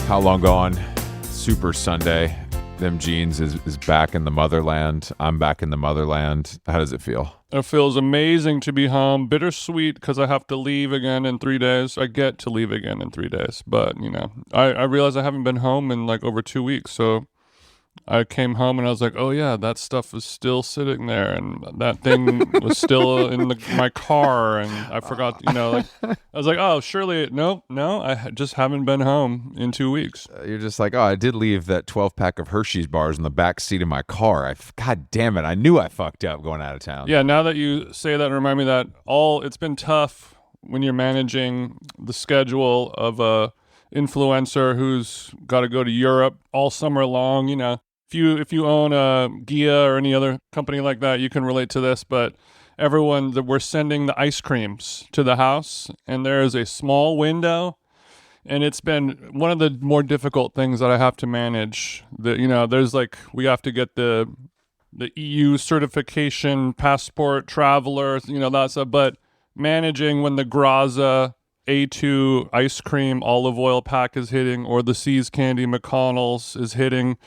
How Long Gone, Super Sunday. Them Jeans is back in the motherland. I'm back in the motherland. How does it feel? It feels amazing to be home. Bittersweet because I have to leave again in 3 days. I get to leave again in 3 days. But, I realize I haven't been home in like over 2 weeks. So I came home and I was like, oh yeah, that stuff is still sitting there. And that thing was still in my car. And I forgot, I was like, oh, surely, no, I just haven't been home in 2 weeks. You're just like, oh, I did leave that 12-pack of Hershey's bars in the back seat of my car. God damn it. I knew I fucked up going out of town. Yeah, now that you say that, remind me that it's been tough when you're managing the schedule of a influencer who's got to go to Europe all summer long. If you own a Gia or any other company like that, you can relate to this. But we're sending the ice creams to the house, and there is a small window, and it's been one of the more difficult things that I have to manage. There's we have to get the EU certification, passport, traveler, that stuff. But managing when the Graza A2 ice cream olive oil pack is hitting, or the See's Candy McConnell's is hitting,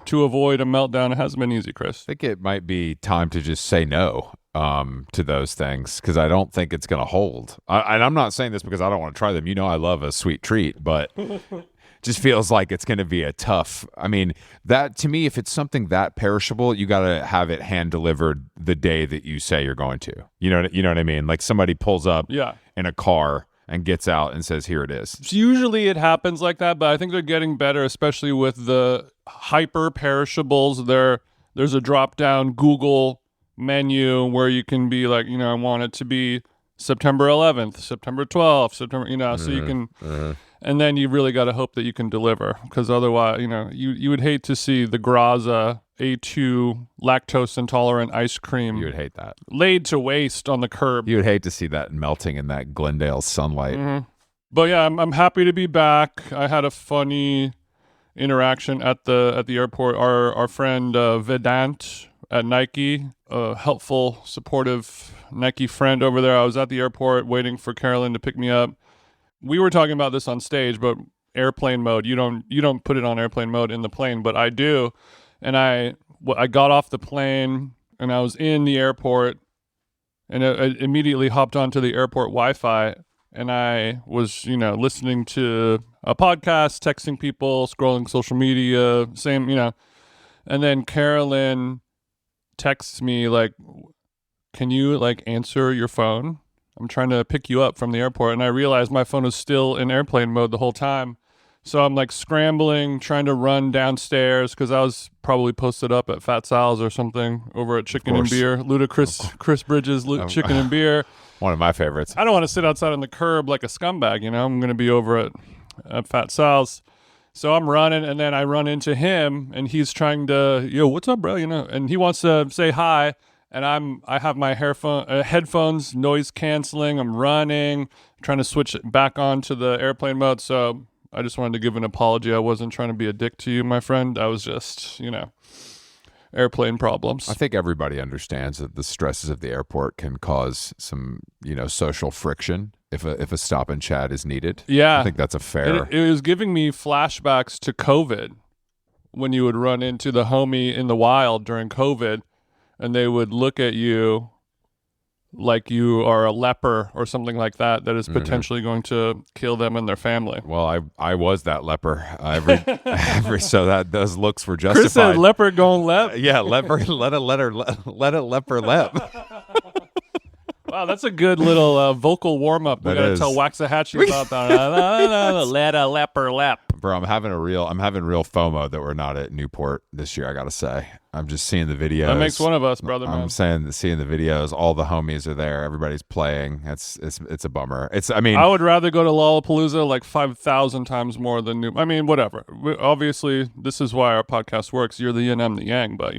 to avoid a meltdown, it hasn't been easy, Chris. I think it might be time to just say no to those things, because I don't think it's going to hold. And I'm not saying this because I don't want to try them. I love a sweet treat, but just feels like it's going to be a tough. I mean, that to me, if it's something that perishable, you got to have it hand delivered the day that you say you're going to. You know what I mean? Like somebody pulls up in a car and gets out and says, here it is. Usually it happens like that, but I think they're getting better, especially with the hyper perishables. There's a drop down Google menu where you can be like, I want it to be September 11th, September 12th, so you can, and then you really got to hope that you can deliver, because otherwise, you would hate to see the Graza A2 lactose intolerant ice cream. You would hate that. Laid to waste on the curb. You would hate to see that melting in that Glendale sunlight. Mm-hmm. But yeah, I'm happy to be back. I had a funny interaction at the airport. Our friend Vedant at Nike, a helpful, supportive Nike friend over there. I was at the airport waiting for Carolyn to pick me up. We were talking about this on stage, but airplane mode. You don't put it on airplane mode in the plane, but I do. And I got off the plane and I was in the airport, and I immediately hopped onto the airport Wi-Fi, and I was, listening to a podcast, texting people, scrolling social media, same, and then Carolyn texts me like, can you answer your phone? I'm trying to pick you up from the airport. And I realized my phone was still in airplane mode the whole time. So I'm scrambling, trying to run downstairs, because I was probably posted up at Fat Sal's or something over at Chicken and Beer. Chris Bridges, Chicken and Beer. One of my favorites. I don't want to sit outside on the curb like a scumbag, I'm going to be over at Fat Sal's. So I'm running, and then I run into him, and he's trying to, what's up, bro? And he wants to say hi, and I have my headphones, noise canceling. I'm running, trying to switch it back on to the airplane mode. So I just wanted to give an apology. I wasn't trying to be a dick to you, my friend. I was just, airplane problems. I think everybody understands that the stresses of the airport can cause some, social friction if a stop and chat is needed. Yeah. I think that's a fair. It was giving me flashbacks to COVID, when you would run into the homie in the wild during COVID, and they would look at you like you are a leper or something like that is potentially going to kill them and their family. Well, I was that leper. So that those looks were justified. Chris said leper going lep. Yeah, leper. let a leper lep. Wow, that's a good little vocal warm up. We gotta tell Waxahachie about that. Let a leper lep. Bro, I'm having real FOMO that we're not at Newport this year. I gotta say, I'm just seeing the videos. That makes one of us, brother. I'm man. seeing the videos. All the homies are there. Everybody's playing. It's a bummer. I would rather go to Lollapalooza 5,000 times more than New. Whatever. Obviously, this is why our podcast works. You're the yin, I'm the yang. But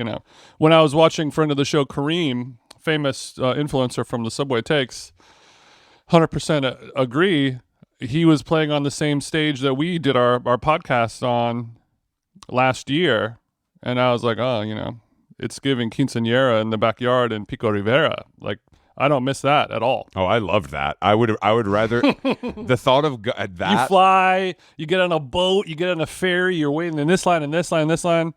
when I was watching friend of the show Kareem, famous influencer from the Subway Takes, 100% agree. He was playing on the same stage that we did our podcast on last year. And I was like, oh, it's giving quinceañera in the backyard in Pico Rivera. I don't miss that at all. Oh, I loved that. I would rather the thought of that. You fly, you get on a boat, you get on a ferry, you're waiting in this line and this line and this line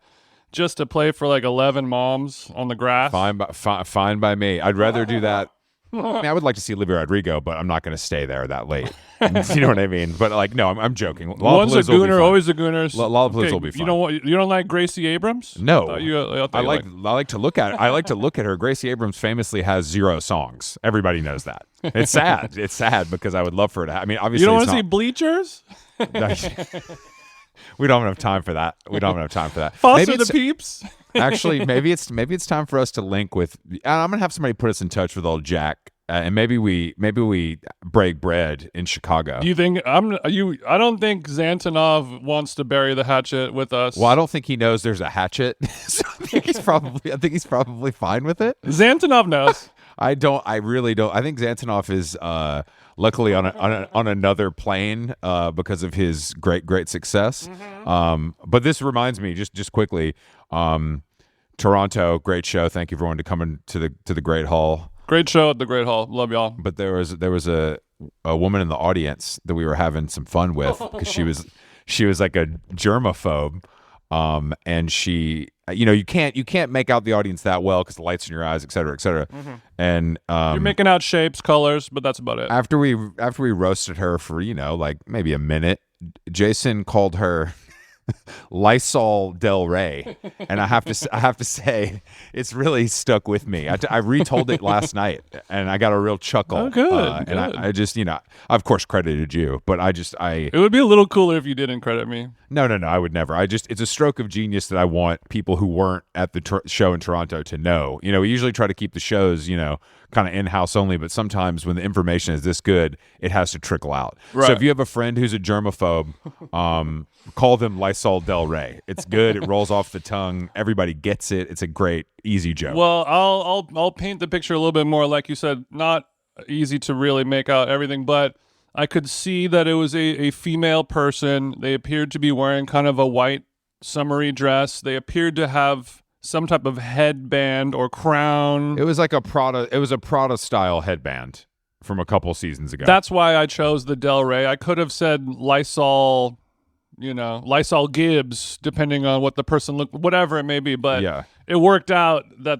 just to play for like 11 moms on the grass. Fine by me. I'd rather do that. I mean, I would like to see Olivia Rodrigo, but I'm not going to stay there that late. You know what I mean? But like, no, I'm joking. One's a gooner, always a gooner. Lollapalooza will be fun. You don't like Gracie Abrams? No, I like to look at it. I like to look at her. Gracie Abrams famously has 0 songs. Everybody knows that. It's sad. It's sad because I would love for her to. I mean, obviously, you don't want to see Bleachers. We don't have enough time for that. Foster the Peeps. Actually, maybe it's time for us to link with. I'm gonna have somebody put us in touch with old Jack, and maybe we break bread in Chicago. Do you think I don't think Xantanov wants to bury the hatchet with us. Well, I don't think he knows there's a hatchet, so I think he's probably fine with it. Xantanov knows. I really don't. I think Xantanov is luckily on another plane because of his great success. Mm-hmm. But this reminds me just quickly. Toronto, great show. Thank you everyone to coming to the Great Hall. Great show at the Great Hall. Love y'all. But there was a woman in the audience that we were having some fun with because she was like a germaphobe. And she, you can't make out the audience that well because the lights in your eyes, et cetera, et cetera. Mm-hmm. And you're making out shapes, colors, but that's about it. After we roasted her for like maybe a minute, Jason called her Lysol Del Rey, and I have to say it's really stuck with me. I retold it last night, and I got a real chuckle. Oh, good. And I just I of course credited you, but it would be a little cooler if you didn't credit me. No, I would never. It's a stroke of genius that I want people who weren't at the show in Toronto to know. We usually try to keep the shows kind of in-house only, but sometimes when the information is this good, it has to trickle out. Right. So if you have a friend who's a germaphobe, call them Lysol Del Rey. It's good. It rolls off the tongue. Everybody gets it. It's a great, easy joke. Well, I'll paint the picture a little bit more. Like you said, not easy to really make out everything, but I could see that it was a female person. They appeared to be wearing kind of a white summery dress. They appeared to have some type of headband or crown. It was like a Prada style headband from a couple seasons ago. That's why I chose the Del Rey. I could have said Lysol, Lysol Gibbs, depending on what the person looked, whatever it may be. But it worked out that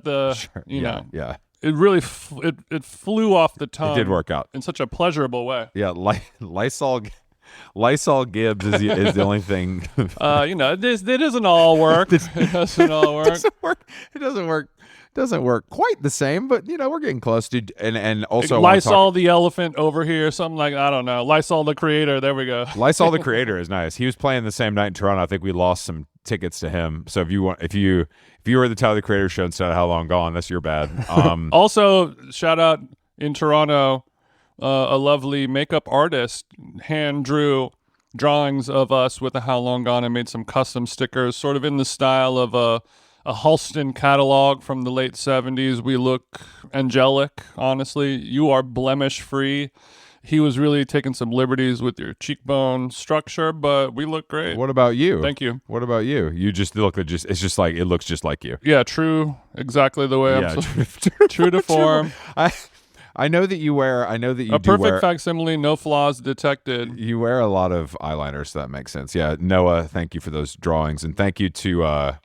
it really it flew off the tongue. It did work out in such a pleasurable way. Yeah, Lysol Gibbs is the only thing. It doesn't all work. It doesn't all work. It doesn't work quite the same, but we're getting close to. And also Lysol the elephant over here, something like, I don't know. Lysol the creator. There we go. Lysol the creator is nice. He was playing the same night in Toronto. I think we lost some tickets to him. So if you were the Tyler the Creator show instead of How Long Gone, that's your bad. Also, shout out in Toronto. A lovely makeup artist hand drew drawings of us with a How Long Gone and made some custom stickers, sort of in the style of a Halston catalog from the late 70s. We look angelic, honestly. You are blemish free. He was really taking some liberties with your cheekbone structure, but we look great. What about you? Thank you. What about you? You just look it looks just like you. Yeah, true. Exactly the way true to form. I know that you wear. I know that you a perfect facsimile, no flaws detected. You wear a lot of eyeliner, so that makes sense. Yeah, Noah, thank you for those drawings, and thank you to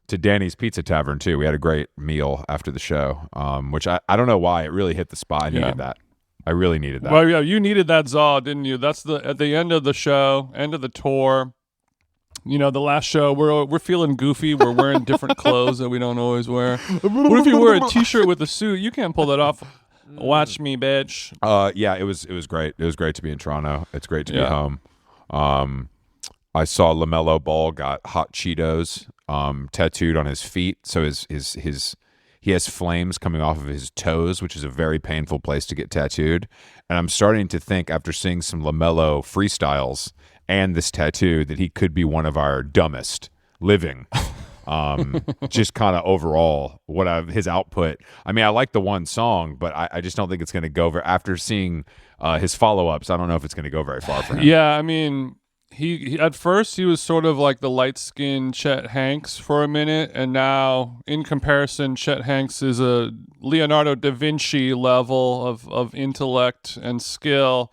Danny's Pizza Tavern too. We had a great meal after the show, which I don't know why it really hit the spot. I needed that. I really needed that. Well, yeah, you needed that Zaw, didn't you? That's at the end of the show, end of the tour. The last show, we're feeling goofy. We're wearing different clothes that we don't always wear. What if you wear a T-shirt with a suit? You can't pull that off. Watch me, bitch. Yeah, it was great. It was great to be in Toronto. It's great to be home. I saw LaMelo Ball got hot Cheetos tattooed on his feet, so he has flames coming off of his toes, which is a very painful place to get tattooed. And I'm starting to think, after seeing some LaMelo freestyles and this tattoo, that he could be one of our dumbest living. Just kind of overall his output. I mean, I like the one song, but I just don't think it's going to go after seeing his follow-ups. I don't know if it's going to go very far for him. Yeah, I mean, he at first he was sort of like the light-skinned Chet Hanks for a minute, and now in comparison, Chet Hanks is a Leonardo da Vinci level of intellect and skill.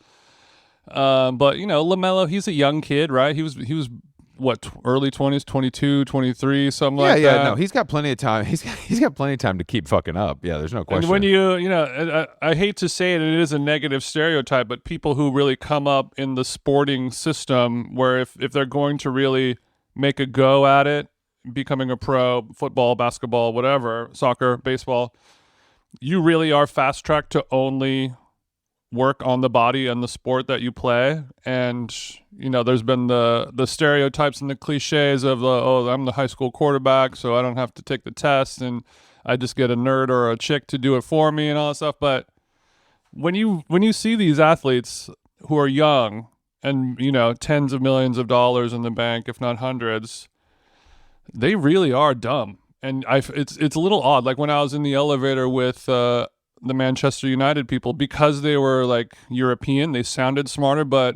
But LaMelo, he's a young kid, right? He was what, early 20s, 22, 23, something like that. Yeah, no, he's got plenty of time. He's got plenty of time to keep fucking up. Yeah, there's no question. And when I hate to say it, and it is a negative stereotype, but people who really come up in the sporting system, where if they're going to really make a go at it, becoming a pro, football, basketball, whatever, soccer, baseball, you really are fast tracked to only work on the body and the sport that you play. And there's been the stereotypes and the cliches of I'm the high school quarterback, so I don't have to take the test, and I just get a nerd or a chick to do it for me and all that stuff. But when you see these athletes who are young and tens of millions of dollars in the bank, if not hundreds, they really are dumb. And it's a little odd. Like when I was in the elevator with the Manchester United people, because they were like European, they sounded smarter, but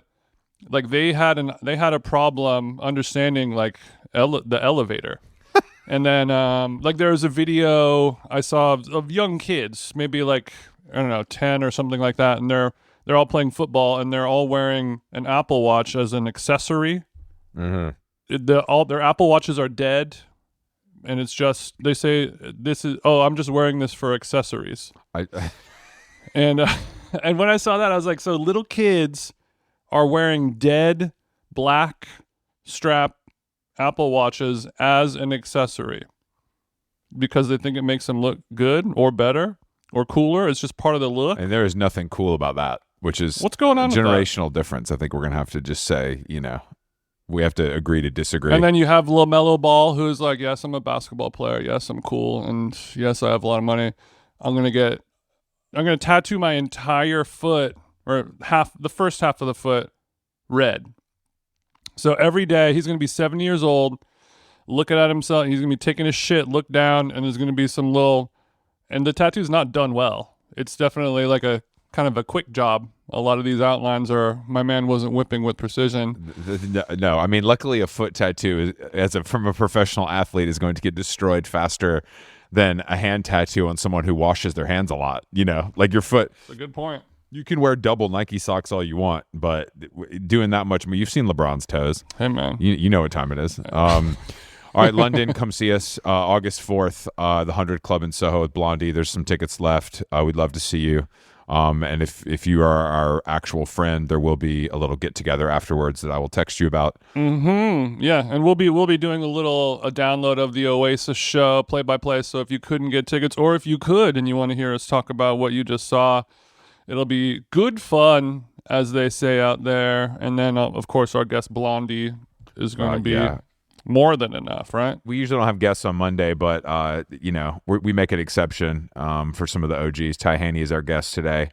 like they had a problem understanding like the elevator. And then like there was a video I saw of young kids, maybe like, I don't know, 10 or something like that, and they're all playing football, and they're all wearing an Apple Watch as an accessory. Mm-hmm. All their Apple Watches are dead. And it's just, they say, I'm just wearing this for accessories. And when I saw that, I was like, so little kids are wearing dead black strap Apple Watches as an accessory because they think it makes them look good or better or cooler. It's just part of the look. And there is nothing cool about that, which is what's going on generational difference. I think we're going to have to just say, we have to agree to disagree. And then you have LaMelo Ball, who's like, yes, I'm a basketball player. Yes, I'm cool. And yes, I have a lot of money. I'm going to tattoo my entire foot, or the first half of the foot, red. So every day he's going to be 70 years old, looking at himself. He's going to be taking his shit, look down, and there's going to be and the tattoo's not done well. It's definitely like a kind of a quick job. A lot of these outlines my man wasn't whipping with precision. No, I mean, luckily a foot tattoo from a professional athlete is going to get destroyed faster than a hand tattoo on someone who washes their hands a lot. Like your foot. That's a good point. You can wear double Nike socks all you want, but doing that much, you've seen LeBron's toes. Hey, man. You know what time it is. All right, London, come see us August 4th, the 100 Club in Soho with Blondie. There's some tickets left. We'd love to see you. And if you are our actual friend, there will be a little get together afterwards that I will text you about. Mm-hmm. Yeah, and we'll be doing a download of the Oasis show, play by play. So if you couldn't get tickets, or if you could and you want to hear us talk about what you just saw, it'll be good fun, as they say out there. And then of course our guest Blondie is going to be more than enough, right? We usually don't have guests on Monday, but we make an exception for some of the OGs. Ty Haney is our guest today.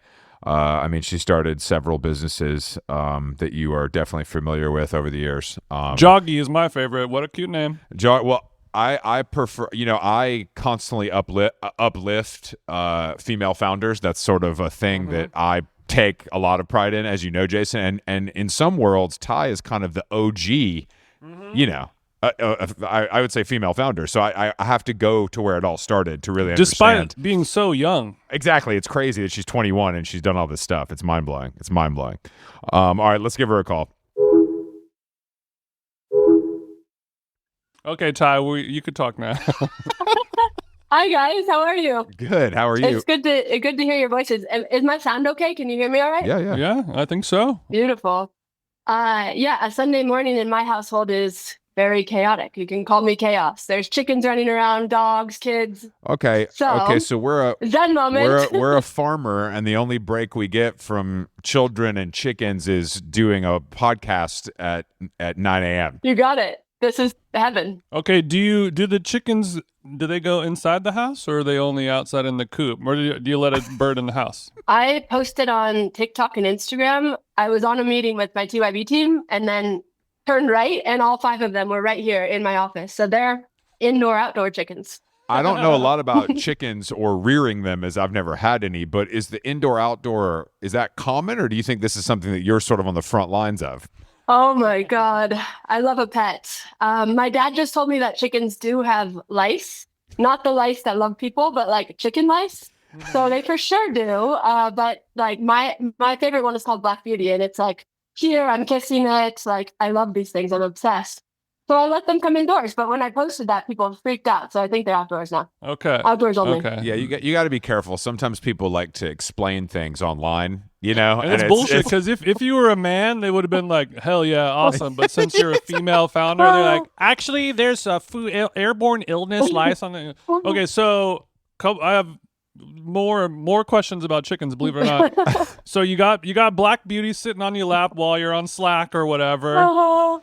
She started several businesses that you are definitely familiar with over the years. Joggy is my favorite. What a cute name. Well, I prefer, I constantly uplift female founders. That's sort of a thing that I take a lot of pride in, as you know, Jason. And in some worlds, Ty is kind of the OG, I would say female founder. So I have to go to where it all started to really understand. Despite being so young. Exactly. It's crazy that she's 21 and she's done all this stuff. It's mind-blowing. All right, let's give her a call. Okay, Ty, you could talk now. Hi, guys. How are you? Good. How are you? It's good to hear your voices. Is my sound okay? Can you hear me all right? Yeah. Yeah, I think so. Beautiful. A Sunday morning in my household is very chaotic. You can call me chaos. There's chickens running around, dogs, kids. Okay. So we're a Zen moment. we're a farmer, and the only break we get from children and chickens is doing a podcast at 9 a.m. You got it. This is heaven. Okay. Do the chickens? Do they go inside the house, or are they only outside in the coop, or do you let a bird in the house? I posted on TikTok and Instagram. I was on a meeting with my TYB team, and then turned right, and all 5 of them were right here in my office. So they're indoor-outdoor chickens. I don't know a lot about chickens or rearing them, as I've never had any, but is the indoor-outdoor, is that common, or do you think this is something that you're sort of on the front lines of? Oh my God. I love a pet. My dad just told me that chickens do have lice, not the lice that love people, but like chicken lice. So they for sure do. But like my favorite one is called Black Beauty, and it's like here I'm kissing it. Like I love these things. I'm obsessed. So I let them come indoors. But when I posted that, people freaked out. So I think they're outdoors now. Okay. Outdoors only. Okay. Yeah, you got to be careful. Sometimes people like to explain things online, you know, And it's bullshit because if you were a man, they would have been like, hell yeah, awesome. But since you're a female founder, they're like, actually, there's a airborne illness lice on the. Okay, so I have more questions about chickens, believe it or not. So you got Black Beauty sitting on your lap while you're on Slack or whatever,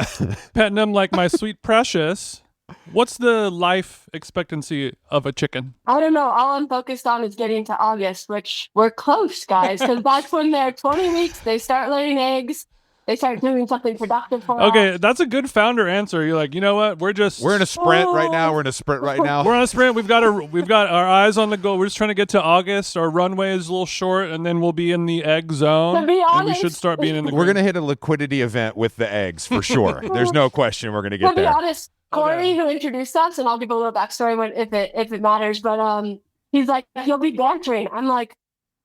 petting them like my sweet precious. What's the life expectancy of a chicken? I don't know. All I'm focused on is getting to August, which we're close, guys, because that's when they're 20 weeks. They start laying eggs. They start doing something productive for us. Okay, that's a good founder answer. You're like, you know what? We're in a sprint right now. We're in a sprint right now. We're on a sprint. We've got our eyes on the goal. We're just trying to get to August. Our runway is a little short, and then we'll be in the egg zone. To be honest, and we should start being in the. We're gonna hit a liquidity event with the eggs for sure. There's no question we're gonna get there. To be honest, Corey, who introduced us, and I'll give a little backstory if it matters, but he's like, you'll be bantering. I'm like,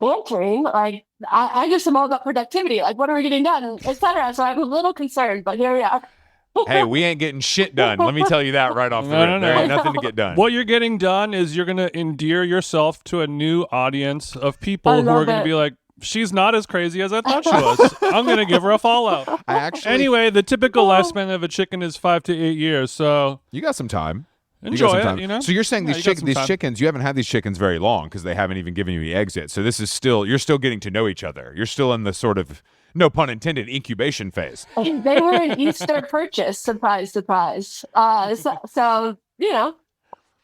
bantering? Like, I just am all about productivity. Like, what are we getting done, etc. So I'm a little concerned, but here we are. Hey, we ain't getting shit done. Let me tell you that right off the rip. There ain't nothing to get done. What you're getting done is you're gonna endear yourself to a new audience of people who are gonna be like, she's not as crazy as I thought she was. I'm going to give her a fallout. Anyway, the typical lifespan of a chicken is 5 to 8 years. So you got some time. Enjoy it, you know? So you're saying these chickens, you haven't had these chickens very long because they haven't even given you the eggs yet. So this is you're still getting to know each other. You're still in the sort of, no pun intended, incubation phase. They were an Easter purchase. Surprise, surprise. So you know,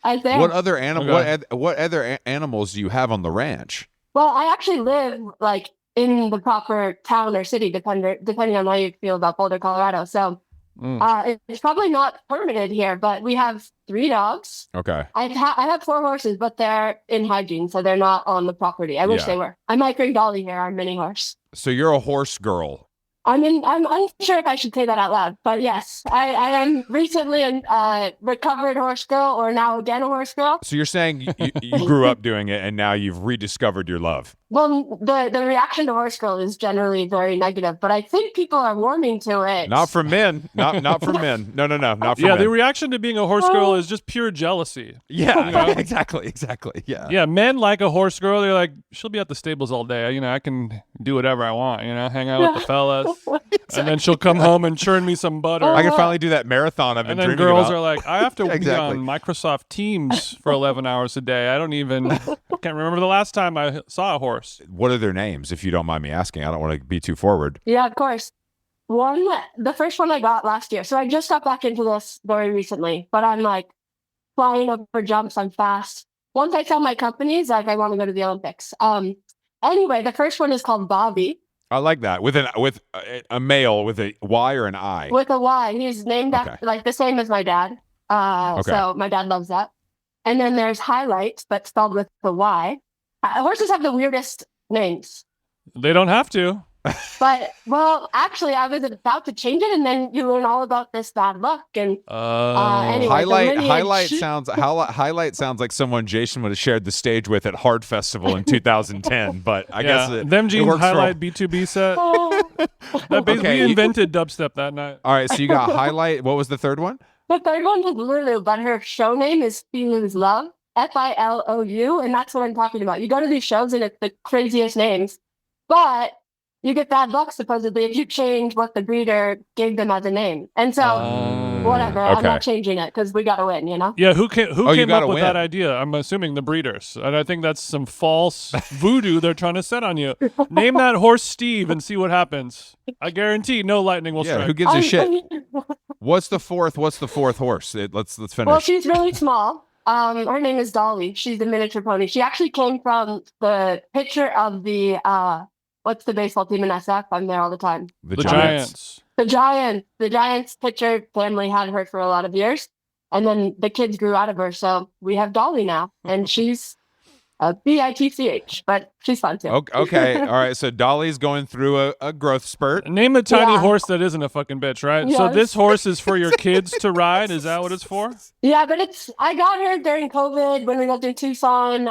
what other animals do you have on the ranch? Well, I actually live like in the proper town or city, depending on how you feel about Boulder, Colorado. So it's probably not permitted here, but we have 3 dogs. Okay. I have 4 horses, but they're in hygiene, so they're not on the property. I wish they were. I might bring Dolly here, our mini horse. So you're a horse girl. I'm unsure if I should say that out loud, but yes, I am recently a recovered horse girl, or now again a horse girl. So you're saying you grew up doing it, and now you've rediscovered your love. Well, the reaction to horse girl is generally very negative, but I think people are warming to it. Not from men. Not from men. No, not from men. Yeah, the reaction to being a horse girl is just pure jealousy. Yeah, you know? exactly. Yeah. Yeah, men like a horse girl. They're like, she'll be at the stables all day. You know, I can do whatever I want. You know, hang out with the fellas. And then she'll come home and churn me some butter. I can finally do that marathon I've been dreaming about. And then girls are like, I have to be on Microsoft Teams for 11 hours a day. I can't remember the last time I saw a horse. What are their names, if you don't mind me asking? I don't want to be too forward. Yeah, of course. The first one I got last year. So I just got back into this very recently, but I'm like flying over jumps. I'm fast. Once I tell my companies, like I want to go to the Olympics. Anyway, the first one is called Bobby. I like that. With a male with a Y or an I? With a Y. He's named after, like the same as my dad. So my dad loves that. And then there's Highlight, but spelled with the Y. Horses have the weirdest names. They don't have to. But well, actually, I was about to change it, and then you learn all about this bad luck. And anyway, highlight sounds like someone Jason would have shared the stage with at Hard Festival in 2010. But I guess them jeans Highlight B2B set. We invented dubstep that night. All right, so you got Highlight. What was the third one? The third one is Lulu, but her show name is Feelings Love, FILOU, and that's what I'm talking about. You go to these shows and it's the craziest names, but you get bad luck supposedly if you change what the breeder gave them as a name. And so, whatever, I'm not changing it because we got to win, you know? Yeah, who came up with that idea? I'm assuming the breeders. And I think that's some false voodoo they're trying to set on you. Name that horse Steve and see what happens. I guarantee no lightning will strike. Who gives a shit? What's the fourth horse? Let's finish. Well, she's really small. Her name is Dolly. She's a miniature pony. She actually came from the picture of the what's the baseball team in SF? I'm there all the time. The Giants. The Giants pitcher family had her for a lot of years, and then the kids grew out of her. So we have Dolly now, and she's Bitch, but she's fun too. Okay. All right. So Dolly's going through a growth spurt. Name a tiny horse that isn't a fucking bitch, right? Yes. So this horse is for your kids to ride. Is that what it's for? Yeah, but I got her during COVID when we lived in Tucson.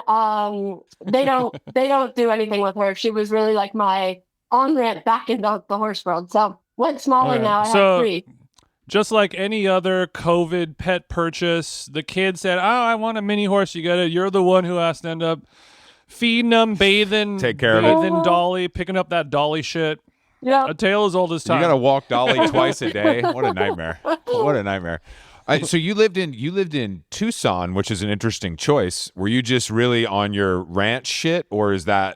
They don't do anything with her. She was really like my on-ramp back into the horse world. So went smaller now. I have 3. Just like any other COVID pet purchase, the kid said, "Oh, I want a mini horse." You're the one who has to end up feeding them, bathing, take care of it, Dolly, picking up that Dolly shit. Yeah, A tale as old as time. You got to walk Dolly twice a day. What a nightmare! What a nightmare! So you lived in Tucson, which is an interesting choice. Were you just really on your ranch shit, or was there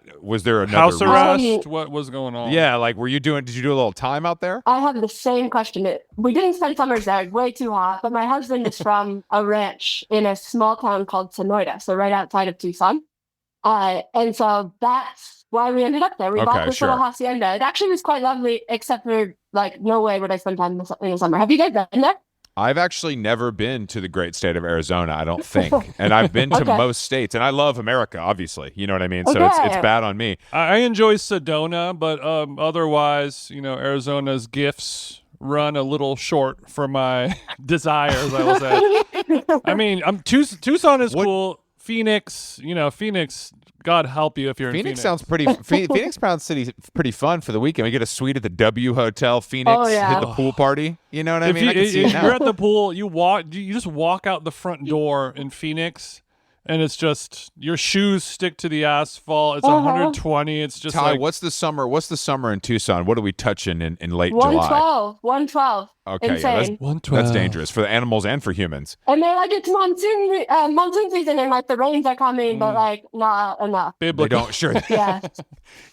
another house reason? arrest? What was going on? Yeah, like did you do a little time out there? I have the same question. We didn't spend summers there; way too hot. But my husband is from a ranch in a small town called Sonoita, so right outside of Tucson. And so that's why we ended up there. We bought this little hacienda. It actually was quite lovely, except for like no way would I spend time in the summer. Have you guys been there? I've actually never been to the great state of Arizona, I don't think. And I've been to most states, and I love America, obviously. You know what I mean? So it's bad on me. I enjoy Sedona, but otherwise, Arizona's gifts run a little short for my desires, I will say. I mean, Tucson is cool. Phoenix, God help you if you're in Phoenix. Sounds pretty. Phoenix Pound City pretty fun for the weekend. We get a suite at the W Hotel Phoenix. Hit the pool party. You know what I mean? If you're at the pool, you just walk out the front door in Phoenix, and it's just your shoes stick to the asphalt. It's 120. It's just Ty, like what's the summer in Tucson? What are we touching in late 112, 112. Okay, Insane. that's dangerous for the animals and for humans. And they're like, it's monsoon season, and like the rains are coming, but like not enough. They don't Yeah.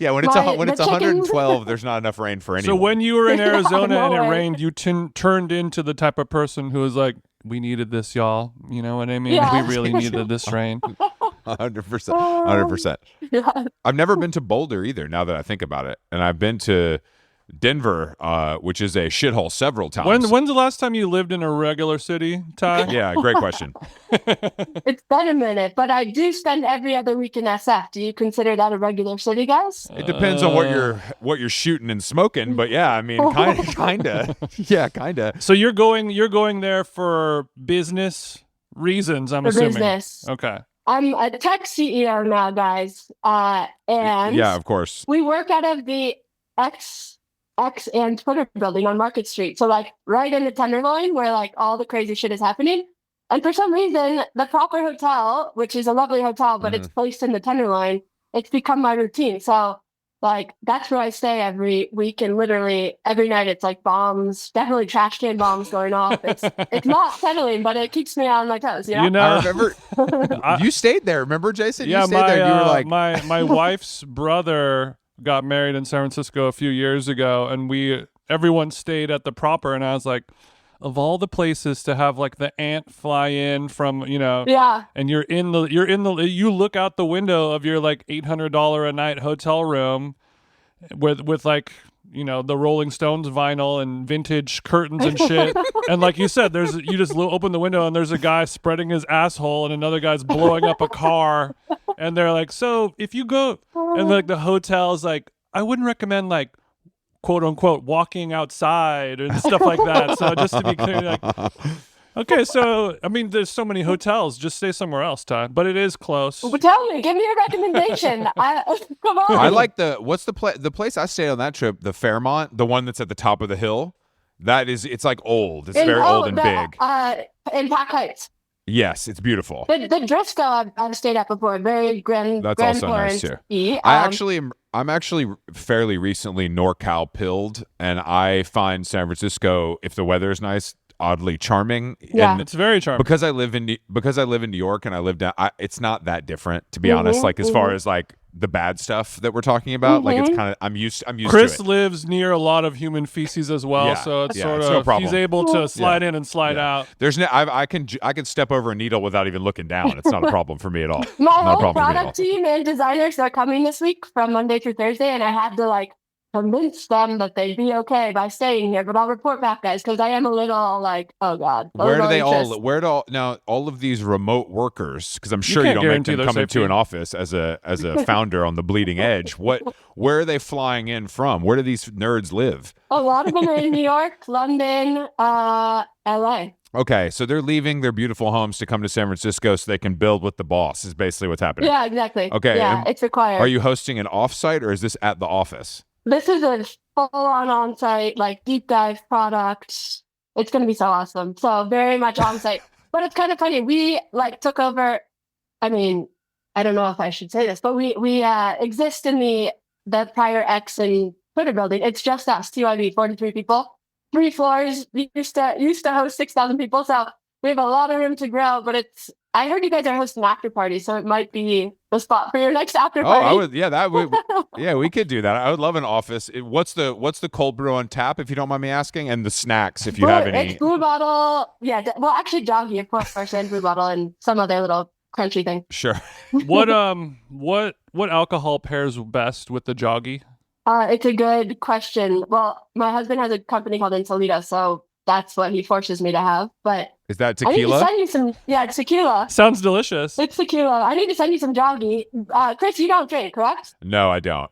Yeah, when it's 112, there's not enough rain for anyone. So when you were in Arizona and it rained, you turned into the type of person who was like, we needed this, y'all. You know what I mean? Yeah. We really needed this rain. 100%. Yeah. I've never been to Boulder either, now that I think about it. And I've been to Denver, which is a shithole, several times. When's the last time you lived in a regular city, Ty? Yeah, great question. It's been a minute, but I do spend every other week in SF. Do you consider that a regular city, guys? It depends on what you're shooting and smoking, but yeah, I mean, kinda. Yeah, kinda. So you're going there for business reasons, I'm assuming. Business. Okay. I'm a tech CEO now, guys. And yeah, of course. We work out of the X and Twitter building on Market Street. So like right in the Tenderloin where like all the crazy shit is happening. And for some reason, the Proper Hotel, which is a lovely hotel, but it's placed in the Tenderloin, it's become my routine. So like that's where I stay every week, and literally every night it's like bombs, definitely trash can bombs going off. It's not settling, but it keeps me on my toes, you know? I remember you stayed there, remember, Jason? Yeah, you stayed there. You were like my wife's brother got married in San Francisco a few years ago, and everyone stayed at the Proper, and I was like, of all the places to have like the aunt fly in from, and you look out the window of your like $800 a night hotel room with like, the Rolling Stones vinyl and vintage curtains and shit. And like you said, you just open the window and there's a guy spreading his asshole and another guy's blowing up a car. And they're like, so if you go, and like the hotel is like, I wouldn't recommend like, quote unquote, walking outside and stuff like that. So just to be clear, like, okay, so I mean, there's so many hotels. Just stay somewhere else, Ty. But it is close. Well, tell me, give me a recommendation. Come on. I like the place I stayed on that trip, the Fairmont, the one that's at the top of the hill. It's like old. It's very old and big. In Pack Heights. Yes, it's beautiful. The Driscoll I've stayed at before, very grand. That's grand also nice too. I'm actually fairly recently NorCal pilled, and I find San Francisco, if the weather is nice, oddly charming. Yeah, and it's very charming. Because I live in New York and I live down. It's not that different, to be honest. Like as far as like the bad stuff that we're talking about, like it's kind of I'm used Chris to it. Lives near a lot of human feces as well, so it's sort of no problem. He's able to slide in and slide out. There's I can step over a needle without even looking down. It's not a problem for me at all. My whole product team and designers are coming this week from Monday through Thursday, and I had to like convince them that they'd be okay by staying here. But I'll report back, guys, because I am a little like, oh god, a Where do little they anxious. all? Where do all now? All of these remote workers, because I'm sure you can't don't make guarantee them their come into safety. an office as a founder on the bleeding edge. Where are they flying in from? Where do these nerds live? A lot of them are in New York, London, LA. Okay, so they're leaving their beautiful homes to come to San Francisco so they can build with the boss. Is basically what's happening. Yeah, exactly. Okay, Yeah, and it's required. Are you hosting an offsite or is this at the office? This is a full-on on-site, like deep dive product. It's going to be so awesome. So very much on-site. But it's kind of funny. We like took over. I mean, I don't know if I should say this, but we exist in the prior X and Twitter building. It's just us, TYB, 43 people, 3 floors. We used to host 6,000 people. So we have a lot of room to grow. But I heard you guys are hosting after parties, so it might be the spot for your next after party. Oh, I would. Yeah, that would. Yeah, we could do that. I would love an office. What's the cold brew on tap, if you don't mind me asking, and the snacks, if you have any. It's Blue Bottle. Yeah, well, actually, Joggy, of course, and Blue Bottle, and some other little crunchy thing. Sure. What alcohol pairs best with the Joggy? It's a good question. Well, my husband has a company called Insolita, so that's what he forces me to have. But Is that I need to tequila? send you some. Yeah, it's tequila. Sounds delicious. It's tequila. I need to send you some Joggy. Chris, you don't drink, correct? No, I don't.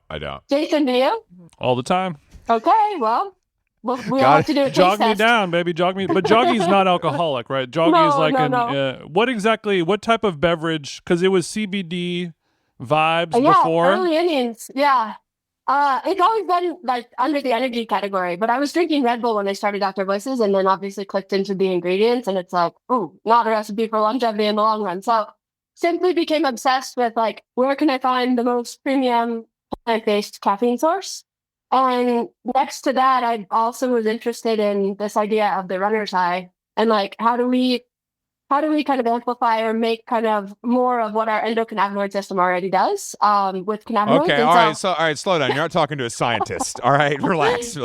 Jason, do you? All the time. Okay, well, we'll Got have it. to do a taste Jog me test. down, baby. Jog me. But Joggy's not alcoholic, right? Joggy is like no. what type of beverage? Because it was CBD vibes Yeah, before. early innings. Yeah. It's always been like under the energy category, but I was drinking Red Bull when I started Dr. Voices and then obviously clicked into the ingredients and it's like, ooh, not a recipe for longevity in the long run. So simply became obsessed with like, where can I find the most premium plant-based caffeine source? And next to that, I also was interested in this idea of the runner's high and like, how do we kind of amplify or make kind of more of what our endocannabinoid system already does with cannabinoids? Okay, And all right, slow down. You're not talking to a scientist. All right, relax.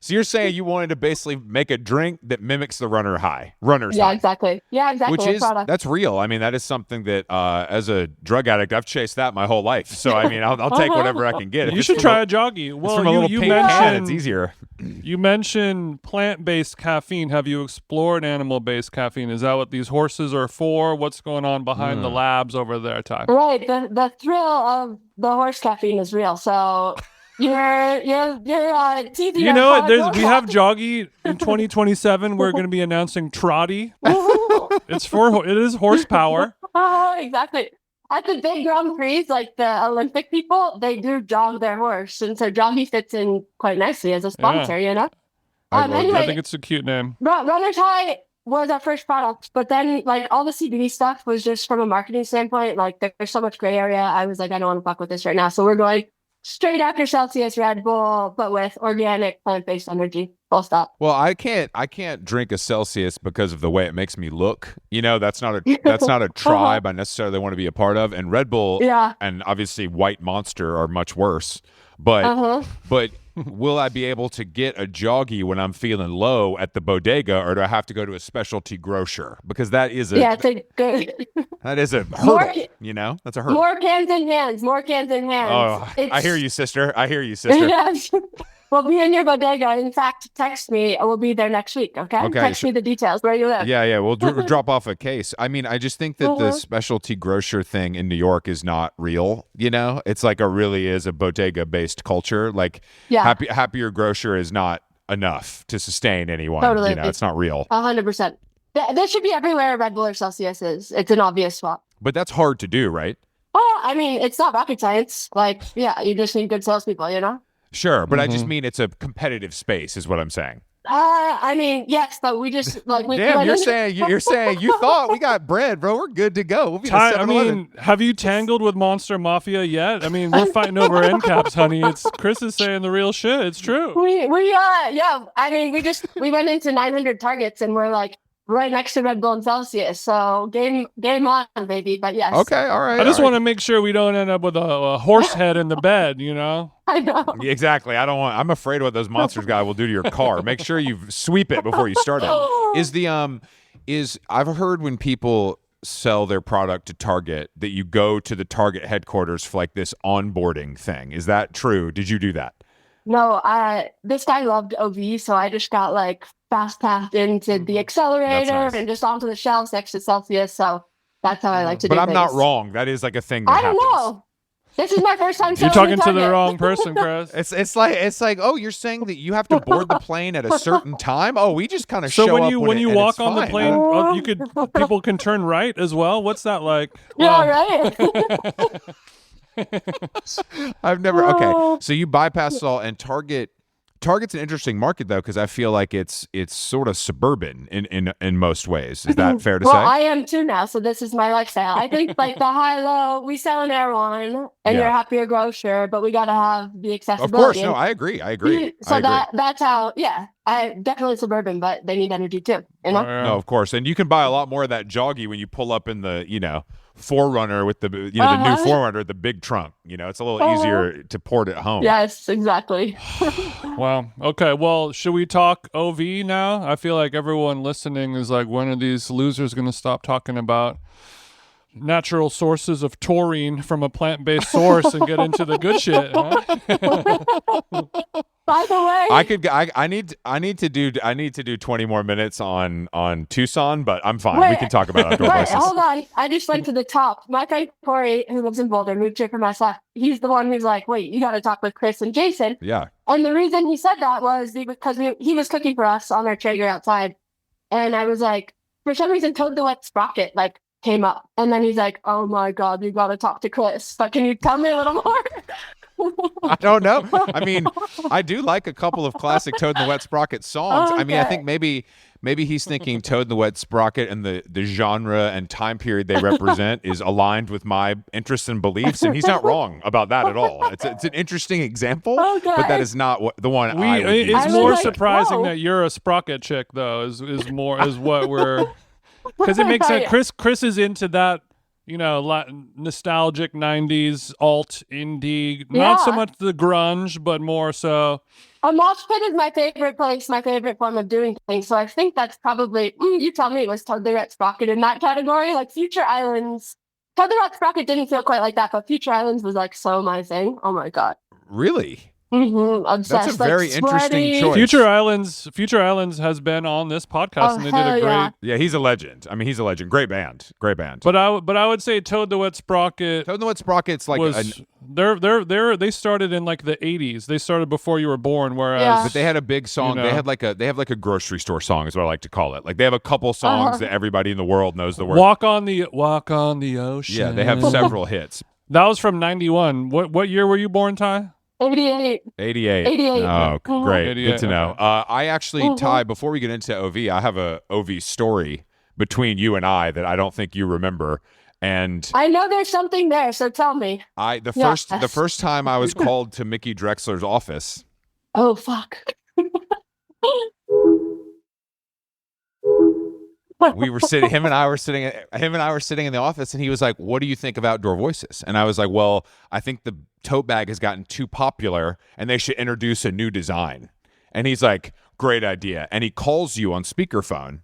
So you're saying you wanted to basically make a drink that mimics the runner's high. Yeah, exactly. Which a is, product. that's real. I mean, that is something that as a drug addict, I've chased that my whole life. So, I mean, I'll take whatever I can get. If You it's should from try a- a Joggy. it's Well, from a little you pink can. mentioned It's easier. You mentioned plant-based caffeine. Have you explored animal-based caffeine? Is that what these horses are for? What's going on behind the labs over there, Ty? Right. The thrill of the horse caffeine is real. So you're teasing You our know what? product. We have Joggy in 2027. We're going to be announcing Trotty. It is horsepower. Oh, exactly. At the big Grand Prix, like the Olympic people, they do jog their horse, and so Joggy fits in quite nicely as a sponsor. You know. I love Anyway, I think it's a cute name. Runner's High was our first product, but then like all the CBD stuff was just from a marketing standpoint. Like there's so much gray area. I was like, I don't want to fuck with this right now. So we're going straight after Celsius Red Bull, but with organic plant-based energy. Full stop. Well, I can't drink a Celsius because of the way it makes me look. You know, that's not a tribe I necessarily want to be a part of. And Red Bull Yeah. and obviously White Monster are much worse. But will I be able to get a Joggy when I'm feeling low at the bodega, or do I have to go to a specialty grocer? Because that is Yeah, it's a good. that is a More- hurdle. You know, that's a hurdle. More cans in hands. More cans in hands. Oh, I It's- hear you, sister. Yes. We'll be in your bodega. In fact, text me. We'll be there next week. Okay. Okay, Text me the details where you live. Yeah, we'll drop off a case. I mean, I just think that the specialty grocer thing in New York is not real. You know, it's like really is a bodega-based culture. Like, Yeah. happier grocer is not enough to sustain anyone. Totally. You know, it's not real. 100%. This should be everywhere Red Bull or Celsius is. It's an obvious swap. But that's hard to do, right? Well, I mean, it's not rocket science. Like, yeah, you just need good salespeople, you know? Sure, but I just mean it's a competitive space, is what I'm saying. I mean, yes, but we just like we Damn, went you're in- saying you thought we got bread, bro. We're good to go. We'll be Ty, the I 7-Eleven. mean, have you tangled with Monster Mafia yet? I mean, we're fighting over end caps, honey. It's Chris is saying the real shit. It's true. yeah. I mean, we went into 900 targets and we're like right next to Red Bull and Celsius. So game on, baby. But yes. Okay, all right. I just want to make sure we don't end up with a horse head in the bed, you know? I know. Yeah, exactly. I'm afraid what those monsters guy will do to your car. Make sure you sweep it before you start it. I've heard when people sell their product to Target that you go to the Target headquarters for like this onboarding thing. Is that true? Did you do that? No, this guy loved OV, so I just got like fast passed into the accelerator nice. and just onto the shelves next to Celsius. So that's how I like to But do I'm things. not wrong. That is like a thing that I don't happens. know. This is my first time You're selling talking at to the Target. wrong person, Chris. It's like oh, you're saying that you have to board the plane at a certain time. Oh, we just kind of show So when up you and walk it's on the fine. plane, you could people can turn right as well. What's that like? Yeah, right. I've never. Okay, so you bypass it all, and Target's an interesting market though, because I feel like it's sort of suburban in most ways. Is that fair to Well, say? I am too now, so this is my lifestyle. I think like the high-low, we sell an airline, and you're a happier grocer, but we gotta have the accessibility. Of course, no, I agree. So that's how, yeah, I definitely suburban, but they need energy too, you know? No, of course, and you can buy a lot more of that joggy when you pull up in the Forerunner with the the new Forerunner, the big trunk. It's a little easier to port it home. Yes, exactly. Wow. Okay. Well, should we talk OV now? I feel like everyone listening is like, when are these losers going to stop talking about natural sources of taurine from a plant-based source and get into the good shit? Huh? By the way, I need to do 20 more minutes on Tucson, but I'm fine. We can talk about outdoor wait, voices. hold on. I just went to the top. My friend Corey, who lives in Boulder, moved here from SF. He's the one who's like, wait, you got to talk with Chris and Jason. Yeah. And the reason he said that was because he was cooking for us on our Traeger outside. And I was like, for some reason, Toad the Wet Sprocket came up. And then he's like, oh my God, you got to talk to Chris. But can you tell me a little more? I don't know. I mean, I do like a couple of classic Toad and the Wet Sprocket songs. Okay. I mean, I think maybe he's thinking Toad and the Wet Sprocket and the genre and time period they represent is aligned with my interests and beliefs, and he's not wrong about that at all. It's an interesting example, but that is not the one I would use. It's more surprising that you're a sprocket chick, though. Is what we're because it makes sense. Chris is into that. Nostalgic 90s alt indie, not so much the grunge, but more so. A mosh pit is my favorite place, my favorite form of doing things. So I think that's probably, you tell me, it was Toad the Wet Sprocket in that category. Like Future Islands, Toad the Wet Sprocket didn't feel quite like that, but Future Islands was like so my thing. Oh my God. Really? Mm-hmm. Obsessed. That's a very interesting choice. Future Islands has been on this podcast, and they did a great. Yeah, he's a legend. I mean, he's a legend. Great band. But I would say Toad the Wet Sprocket. Toad the Wet Sprocket's like they started in like the 80s. They started before you were born. Whereas, but they had a big song. They have like a grocery store song, is what I like to call it. Like they have a couple songs that everybody in the world knows the word. Walk on the ocean. Yeah, they have several hits. That was from 91. What year were you born, Ty? 88. 88. Oh, great. 88, Good to know. I actually, Ty, before we get into OV, I have a OV story between you and I that I don't think you remember. And I know there's something there, so tell me. The first time I was called to Mickey Drexler's office. Oh, fuck. We were sitting. Him and I were sitting in the office, and he was like, "What do you think of outdoor voices?" And I was like, "Well, I think the tote bag has gotten too popular, and they should introduce a new design." And he's like, "Great idea." And he calls you on speakerphone,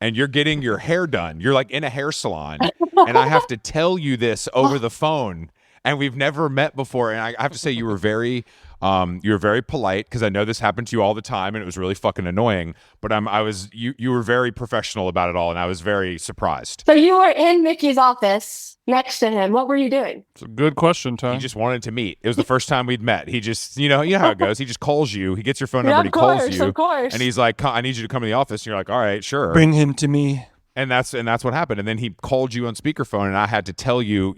and you're getting your hair done. You're like in a hair salon, and I have to tell you this over the phone. And we've never met before, and I have to say you were very polite, because I know this happened to you all the time, and it was really fucking annoying. But you were very professional about it all, and I was very surprised. So you were in Mickey's office next to him. What were you doing? It's a good question, Ty. He just wanted to meet. It was the first time we'd met. He just, you know how it goes. He just calls you. He gets your phone number. And he calls you, of course. And he's like, "I need you to come to the office." And you're like, "All right, sure." Bring him to me. And that's what happened. And then he called you on speakerphone, and I had to tell you,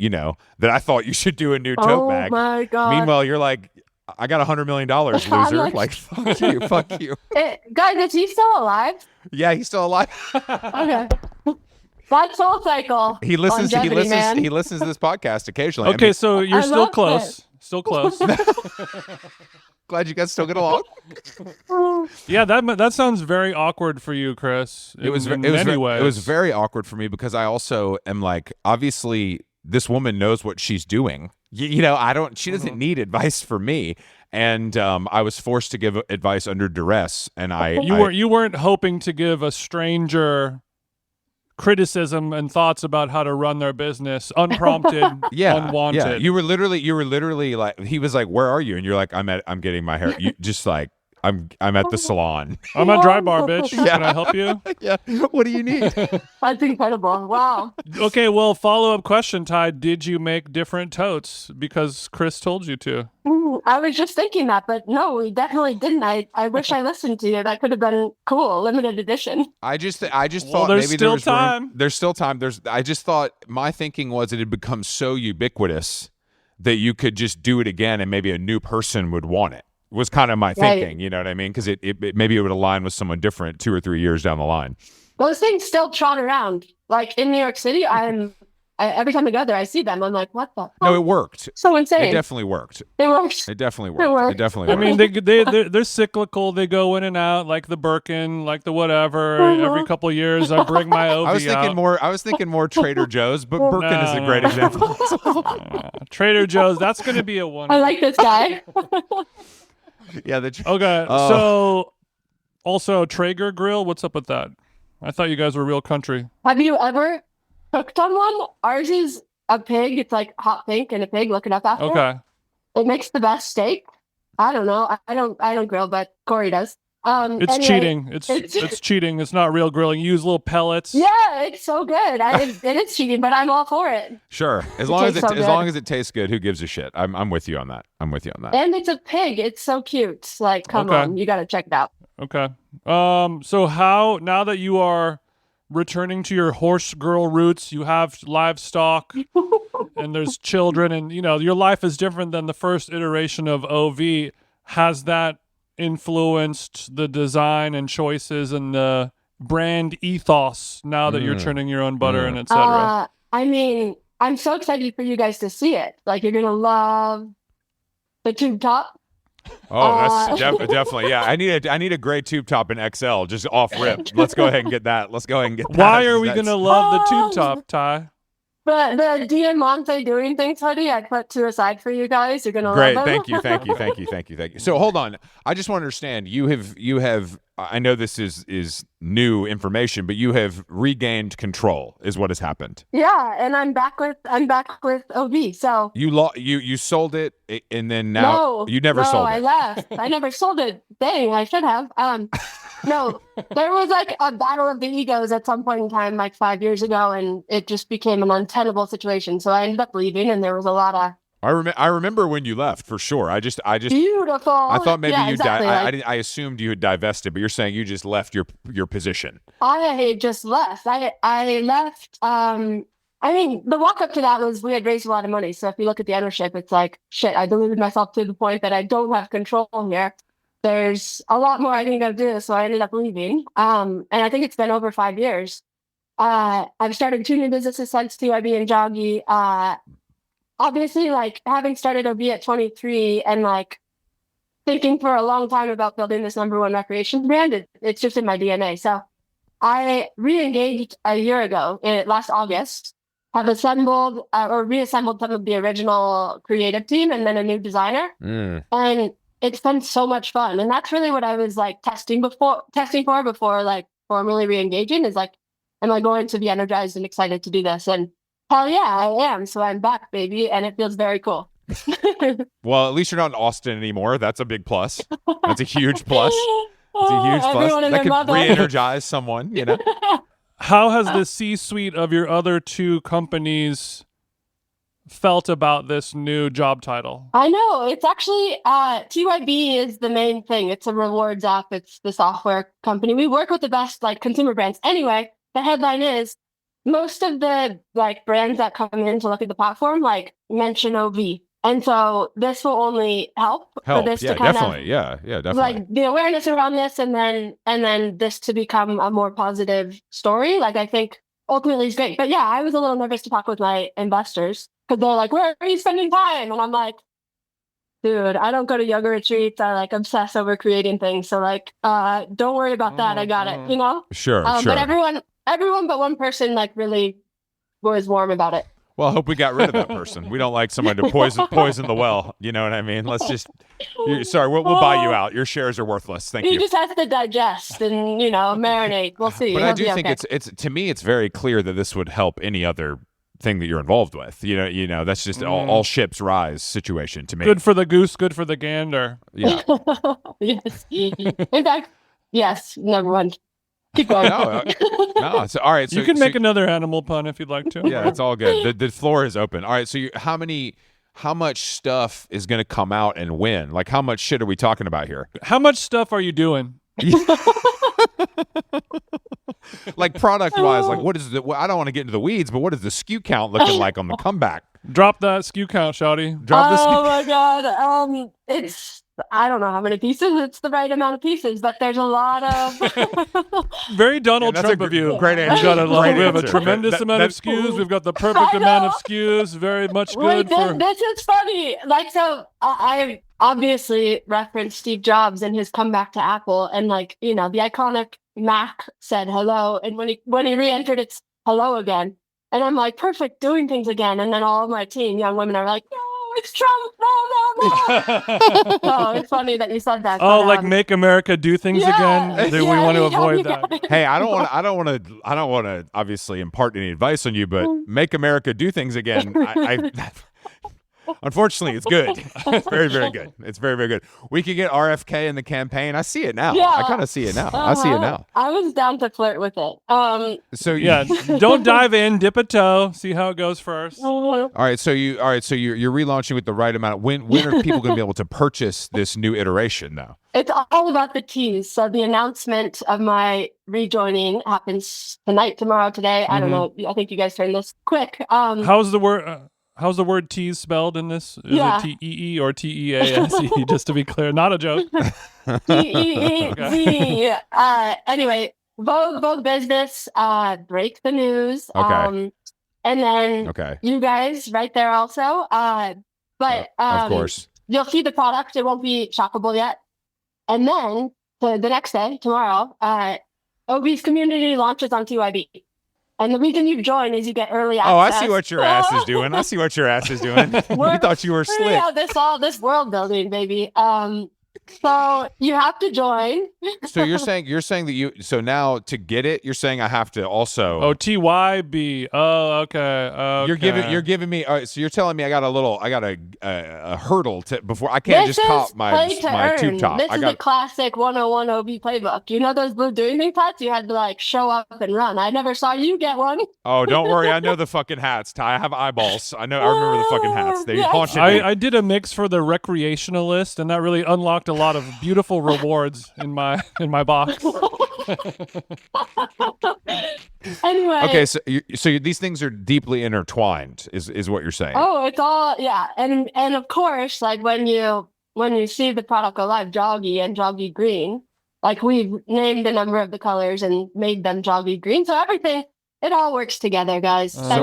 that I thought you should do a new tote bag. Oh my God. Meanwhile, you're like, "I got $100 million, loser." Like, fuck you. Guys, is he still alive? Yeah, he's still alive. Okay. That's Soul Cycle. He listens to this podcast occasionally. Okay, so you're still love close. it. Still close. Glad you guys still get along. Yeah, that sounds very awkward for you, Chris. It was very awkward for me, because I also am like, obviously this woman knows what she's doing. She doesn't need advice from me. And I was forced to give advice under duress, and you weren't hoping to give a stranger criticism and thoughts about how to run their business, unprompted, unwanted. Yeah, you were literally like, he was like, "Where are you?" And you're like, I'm getting my hair." You just like, I'm at the salon. I'm at Dry Bar, bitch. Can I help you? Yeah. What do you need? That's incredible. Wow. Okay, well, follow-up question, Ty. Did you make different totes because Chris told you to? I was just thinking that, but no, we definitely didn't. I wish I listened to you. That could have been cool, limited edition. I just thought there's maybe still there was time. room. There's still time. I just thought, my thinking was it had become so ubiquitous that you could just do it again and maybe a new person would want it. Was kind of my thinking, you know what I mean? Because it maybe it would align with someone different 2 or 3 years down the line. Those things still trot around. Like in New York City, every time I go there, I see them. I'm like, what the? No, it worked. So insane. It definitely worked. It works. It definitely worked. It worked. It definitely I worked. mean, they're cyclical. They go in and out, like the Birkin, like the whatever. Every couple of years, I bring my OV I was thinking more Trader Joe's, but Birkin is a great example. Trader Joe's. That's going to be a one. I like this guy. Yeah. Okay. So, also Traeger grill. What's up with that? I thought you guys were real country. Have you ever cooked on one? Ours is a pig. It's like hot pink and a pig. Look it up after. Okay. It makes the best steak. I don't know. I don't grill, but Corey does. It's anyway, cheating. It's cheating. It's not real grilling. You use little pellets. Yeah, it's so good. It is cheating, but I'm all for it. Sure, as long as it tastes good, who gives a shit? I'm with you on that. I'm with you on that. And it's a pig. It's so cute. Like, come on, you got to check it out. Okay. So how, now that you are returning to your horse girl roots, you have livestock and there's children, and your life is different than the first iteration of OV. Has that influenced the design and choices and the brand ethos now that you're churning your own butter and etc.? I mean, I'm so excited for you guys to see it. Like, you're gonna love the tube top. Oh, that's definitely, yeah. I need a gray tube top in XL, just off rip. Let's go ahead and get that. Why are we gonna love the tube top, Ty? But the Diamante doing things hoodie, I put to a side for you guys. You're gonna great. love them. Thank you. So hold on. I just want to understand. You have. I know this is new information, but you have regained control. Is what has happened. Yeah, and I'm back with OB. So you sold it, and then now you never sold it. I left. I never sold it. Dang, I should have. No, there was like a battle of the egos at some point in time, like 5 years ago, and it just became an untenable situation. So I ended up leaving, and there was a lot of. I remember when you left for sure. I just beautiful. I thought maybe you exactly, I assumed you had divested, but you're saying you just left your position. I just left. I left. I mean, the walk up to that was we had raised a lot of money. So if you look at the ownership, it's like shit. I deluded myself to the point that I don't have control here. There's a lot more I think I'll do, so I ended up leaving. And I think it's been over 5 years. I've started 2 new businesses since TYB and Joggy. Obviously, like having started OB at 23 and like thinking for a long time about building this #1 recreation brand, it's just in my DNA. So I re-engaged a year ago, last August, have assembled or reassembled some of the original creative team and then a new designer. And it's been so much fun. And that's really what I was like testing for before like formally re-engaging is like, am I going to be energized and excited to do this? And hell yeah, I am. So I'm back, baby. And it feels very cool. Well, at least you're not in Austin anymore. That's a big plus. That's a huge plus. It's a huge plus. That could re-energize someone, How has the C-suite of your other 2 companies felt about this new job title? I know. It's actually TYB is the main thing. It's a rewards app. It's the software company. We work with the best like consumer brands. Anyway, the headline is most of the like brands that come in to look at the platform like mention OV. And so this will only help for this to kind definitely. Definitely. Like the awareness around this and then this to become a more positive story. Like I think ultimately is great. But yeah, I was a little nervous to talk with my investors because they're like, where are you spending time? And I'm like, dude, I don't go to yoga retreats. I like obsess over creating things. So like, don't worry about that. I got it, Sure. But everyone but one person like really was warm about it. Well, I hope we got rid of that person. We don't like someone to poison the well. You know what I mean? Let's just. Sorry, we'll buy you out. Your shares are worthless. Thank you. He just has to digest and marinate. We'll see. But He'll I do be think okay. it's to me, it's very clear that this would help any other thing that you're involved with. That's just all ships rise situation to me. Good for the goose, good for the gander. Yeah. Yes. In fact, yes. Number one. Keep going. No. So all right. So you can make another animal pun if you'd like to. Yeah, it's all good. The floor is open. All right. So how much stuff is going to come out and when? Like, how much shit are we talking about here? How much stuff are you doing? Like product wise, like what is I don't want to get into the weeds, but what is the SKU count looking like on the comeback? Drop that SKU count, shawty. Drop the SKU. Oh my god. It's I don't know how many pieces. It's the right amount of pieces, but there's a lot of. Very Donald that's Trump a of you. great answer. We have a answer. tremendous amount of SKUs. We've got the perfect amount of SKUs. Very much Wait, good for. this is funny. Like, so I obviously referenced Steve Jobs and his comeback to Apple, and the iconic Mac said hello, and when he re-entered, it's hello again, and I'm like, perfect, doing things again, and then all of my teen young women are like, no, it's Trump, no. So it's funny that you said that. Oh, like make America do things again. We want to avoid that. Hey, I don't want to obviously impart any advice on you, but make America do things again. Unfortunately, it's good. It's very, very good. It's very, very good. We could get RFK in the campaign. I see it now. Yeah. I kind of see it now. I see it now. I was down to flirt with it. So Yeah, don't dive in. Dip a toe. See how it goes first. All right. So you're relaunching with the right amount. When are people going to be able to purchase this new iteration though? It's all about the teas. So the announcement of my rejoining happens tonight, tomorrow, today. I don't know. I think you guys turned this quick. How's the word tease spelled in this? Is Yeah. it T-E-E or T-E-A-S-E? Just to be clear, not a joke. T-E-E-Z. Anyway, Vogue Business, break the news. Okay. And then you guys right there also. But of course, you'll see the product. It won't be shoppable yet. And then the next day, tomorrow, OB's community launches on TYB. And the reason you join is you get early access. Oh, I see what your ass is doing. You thought you were slick. Yeah, this world building, baby. So you have to join. So you're saying that now to get it, you're saying I have to also. Oh, TYB. Oh, okay. You're giving me. All right, so you're telling me I got a hurdle before I can't just cop my tube top. This is a classic 101 OB playbook. You know those blue doing things hats? You had to show up and run. I never saw you get one. Oh, don't worry. I know the fucking hats, Ty. I have eyeballs. I remember the fucking hats. They haunted me. I did a mix for the recreationalist, and that really unlocked a lot of beautiful rewards in my box. Anyway. Okay, so these things are deeply intertwined, is what you're saying. Oh, it's all and of course, when you see the product go live, Joggy and Joggy Green, we've named a number of the colors and made them Joggy Green, so everything. It all works together, guys. So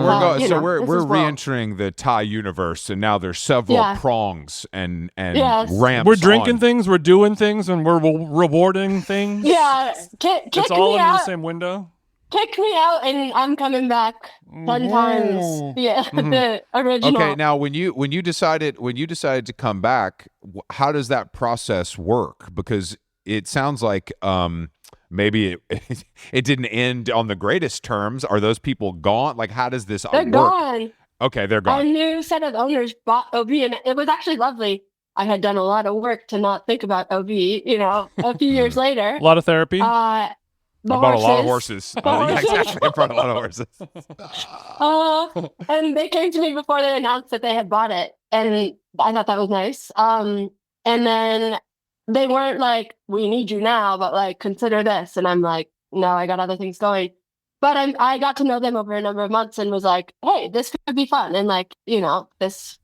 we're re-entering the Thai universe, and now there's several prongs and ramps. We're drinking things, we're doing things, and we're rewarding things. Yeah, it's all under the same window. Kick me out, and I'm coming back 10 times. Yeah, the original. Okay, now when you decided to come back, how does that process work? Because it sounds like maybe it didn't end on the greatest terms. Are those people gone? How does this They're work? Gone. Okay, they're gone. A new set of owners bought OB, and it was actually lovely. I had done a lot of work to not think about OB, a few years later. A lot of therapy. I bought a lot of horses. Yeah, exactly. I bought a lot of horses. And they came to me before they announced that they had bought it, and I thought that was nice. And then they weren't like, we need you now, but consider this. And I'm like, no, I got other things going. But I got to know them over a number of months and was like, hey, this could be fun. And this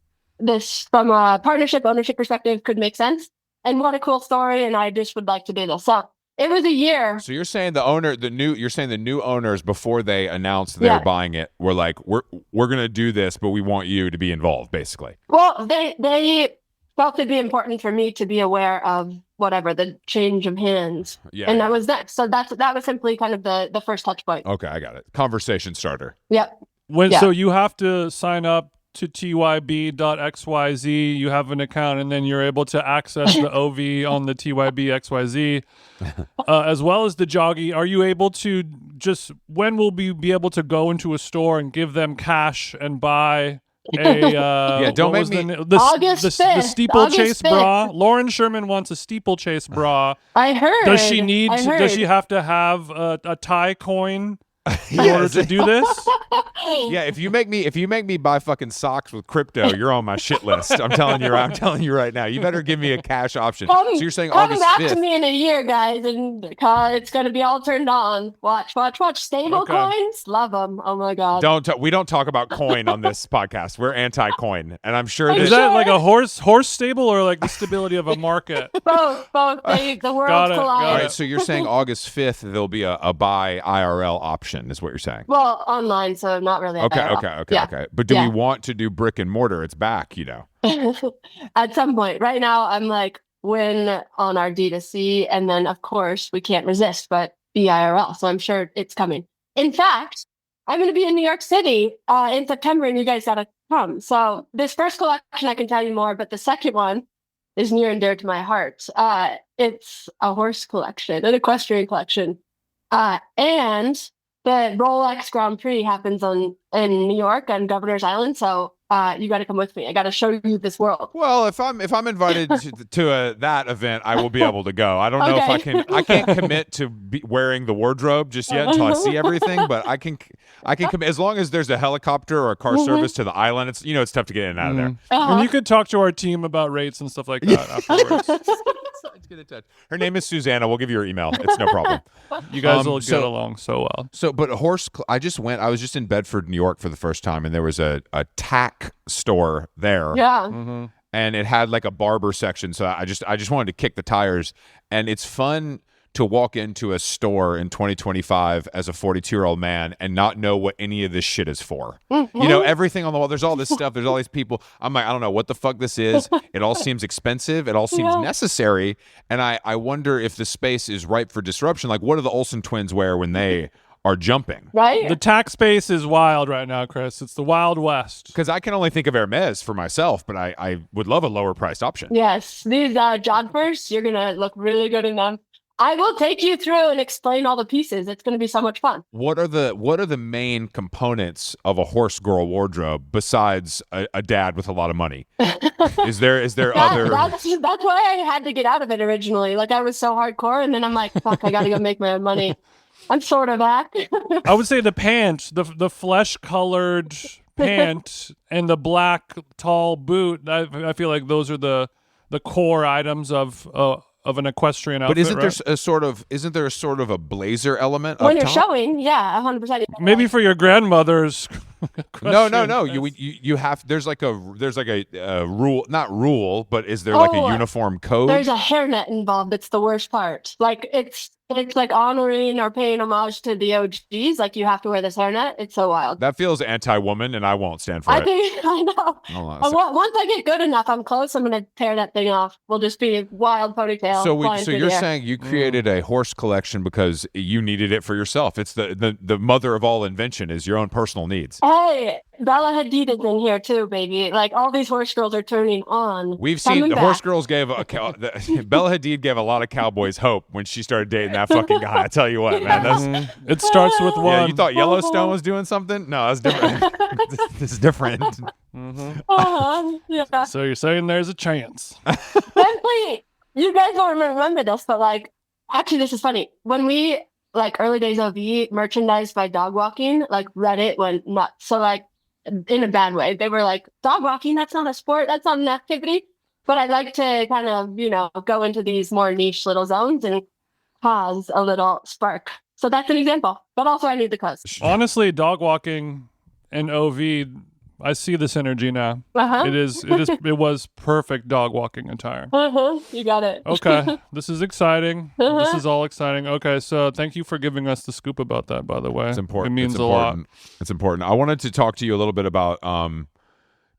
from a partnership ownership perspective could make sense. And what a cool story. And I just would like to do this. So it was a year. So you're saying the new owners, before they announced they were buying it, were like, we're going to do this, but we want you to be involved, basically. Well, they felt it'd be important for me to be aware of whatever the change of hands. Yeah. And that was next. So that was simply kind of the first touch point. Okay, I got it. Conversation starter. Yep. So you have to sign up to tyb.xyz. You have an account, and then you're able to access the OV on the TYB as well as the Joggy. Are you able to when will we be able to go into a store and give them cash and buy a don't make me August 5th, the steeplechase August 5th. bra? Lauren Sherman wants a steeplechase bra. I heard. Does she have to have a Thai coin in order to do this? Yeah, if you make me buy fucking socks with crypto, you're on my shit list. I'm telling you right now. You better give me a cash option. So you're saying August 5th. Come back to me in a year, guys, and it's going to be all turned on. Watch. Stable coins, love them. Oh my god. We don't talk about coin on this podcast. We're anti-coin, and I'm sure is that like a horse stable or like the stability of a market? Both. The worlds collide. All right, so you're saying August 5th there'll be a buy IRL option, is what you're saying? Well, online, so not really. Okay. But do we want to do brick and mortar? It's back, At some point. Right now, I'm like win on our D2C, and then of course we can't resist, but BIRL. So I'm sure it's coming. In fact, I'm going to be in New York City in September, and you guys got to come. So this first collection, I can tell you more, but the second one is near and dear to my heart. It's a horse collection, an equestrian collection, and the Rolex Grand Prix happens in New York on Governor's Island, so you got to come with me. I got to show you this world. Well, if I'm invited to that event, I will be able to go. I don't know if I can. I can't commit to wearing the wardrobe just yet until I see everything. But I can commit as long as there's a helicopter or a car service to the island. It's it's tough to get in and out of there. And you could talk to our team about rates and stuff like that afterwards. Let's get in touch. Her name is Susanna. We'll give you her email. It's no problem. You guys will get along so well. But I was just in Bedford, New York for the first time, and there was a tack store there. Yeah. Mm-hmm. And it had like a barber section, so I just wanted to kick the tires. And it's fun to walk into a store in 2025 as a 42-year-old man and not know what any of this shit is for. Mm-hmm. Everything on the wall, there's all this stuff, there's all these people. I'm like, I don't know what the fuck this is. It all seems expensive. It all seems necessary. And I wonder if the space is ripe for disruption. Like, what do the Olsen twins wear when they are jumping? Right? The tax space is wild right now, Chris. It's the Wild West. Because I can only think of Hermes for myself, but I would love a lower priced option. Yes. These Jodhpurs, you're going to look really good in them. I will take you through and explain all the pieces. It's going to be so much fun. What are the main components of a horse girl wardrobe besides a dad with a lot of money? Is there other? That's why I had to get out of it originally. Like I was so hardcore, and then I'm like, fuck, I got to go make my own money. I'm sort of back. I would say the pant, the flesh colored pant, and the black tall boot. I feel like those are the core items of an equestrian outfit. But isn't there a sort of a blazer element when up you're top? showing? Yeah, 100%. Maybe for your grandmother's. No. You have there's like a rule, not rule, but is there like a uniform code? There's a hairnet involved. It's the worst part. Like it's like honoring or paying homage to the OGs. Like you have to wear this hairnet. It's so wild. That feels anti-woman, and I won't stand for it. I know. Once I get good enough, I'm close. I'm gonna tear that thing off. We'll just be a wild ponytail. So you're saying you created a horse collection because you needed it for yourself. It's the mother of all invention is your own personal needs. Hey, Bella Hadid is in here too, baby. Like all these horse girls are turning on. We've seen the horse girls Bella Hadid gave a lot of cowboys hope when she started dating that fucking guy. I tell you what, man. It starts with one. Yeah, you thought Yellowstone was doing something? No, that's different. This is different. Mm-hmm. Yeah. So you're saying there's a chance? Frankly, you guys don't remember this, but like, actually, this is funny. When we early days of merchandise by dog walking, like Reddit went nuts. So like, in a bad way, they were like, dog walking, that's not a sport, that's not an activity. But I like to kind of, go into these more niche little zones and cause a little spark. So that's an example. But also I need the cause. Honestly, dog walking and OV, I see this energy now. Uh-huh. It was perfect dog walking attire. Uh-huh. You got it. Okay. This is exciting. This is all exciting. Okay, so thank you for giving us the scoop about that, by the way. It's important. It means a lot. It's important. I wanted to talk to you a little bit about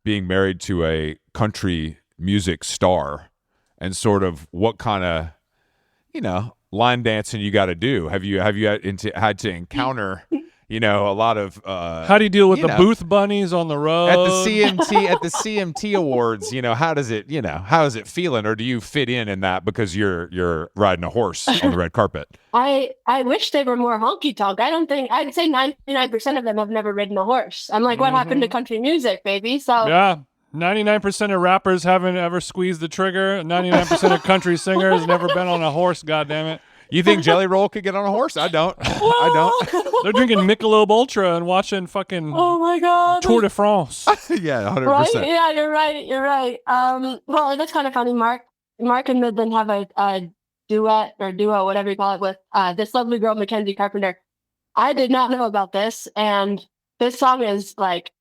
being married to a country music star and sort of what kind of, line dancing you got to do. Have you had to encounter You know, a lot of how do you deal with the booth bunnies on the road at the CMT awards? You know, how is it feeling, or do you fit in that because you're riding a horse on the red carpet? I wish they were more honky tonk. I'd say 99% of them have never ridden a horse. I'm like, what happened to country music, baby? So yeah. 99% of rappers haven't ever squeezed the trigger. 99% of country singers never been on a horse. God damn it! You think Jelly Roll could get on a horse? I don't. I don't. They're drinking Michelob Ultra and watching fucking oh my god, Tour de France. Yeah, 100%. Right? Yeah, you're right. Well, that's kind of funny. Mark and Midland have a duet, whatever you call it, with this lovely girl, Mackenzie Carpenter. I did not know about this, and this song is like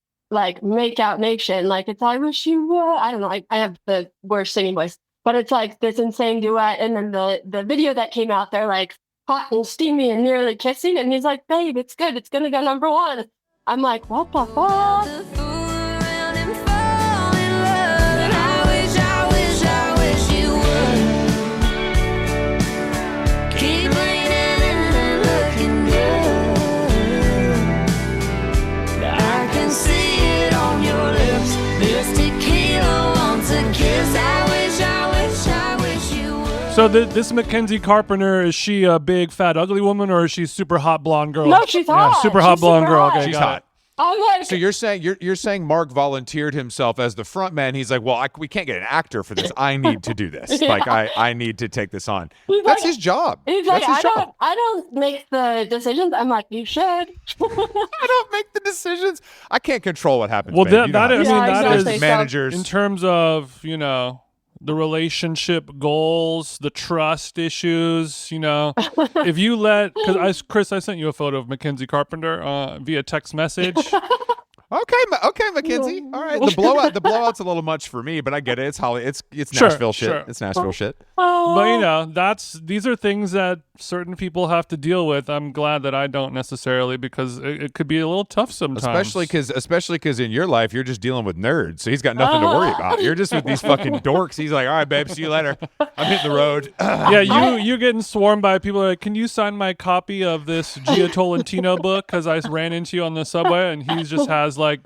Make Out Nation. Like, it's I wish you would. I don't know. I have the worst singing voice. But it's like this insane duet, and then the video that came out, they're like hot and steamy and nearly kissing, and he's like, "Babe, it's good. It's gonna go #1." I'm like, "What the fuck?" So this Mackenzie Carpenter, is she a big fat ugly woman, or is she super hot blonde girl? No, she's hot. Yeah, super hot blonde girl. Okay, she's hot. I'm like, so you're saying Mark volunteered himself as the front man. He's like, well, we can't get an actor for this. I need to do this. Yeah. Like I need to take this on. That's his job. He's like, I don't make the decisions. I'm like, you should. I don't make the decisions. I can't control what happens. Well, babe. that exactly. is managers. In terms of, you know, the relationship goals, the trust issues, you know, if you because Chris, I sent you a photo of Mackenzie Carpenter via text message. Okay, Mackenzie. All right, the blowout's a little much for me, but I get it. It's Holly. It's Nashville shit. Sure. It's Nashville shit. But you know, these are things that certain people have to deal with. I'm glad that I don't necessarily, because it could be a little tough sometimes. Especially because in your life you're just dealing with nerds, so he's got nothing to worry about. You're just with these fucking dorks. He's like, all right, babe, see you later. I'm hitting the road. Yeah, you're getting swarmed by people like, can you sign my copy of this Gia Tolentino book? Because I ran into you on the subway, and he just has like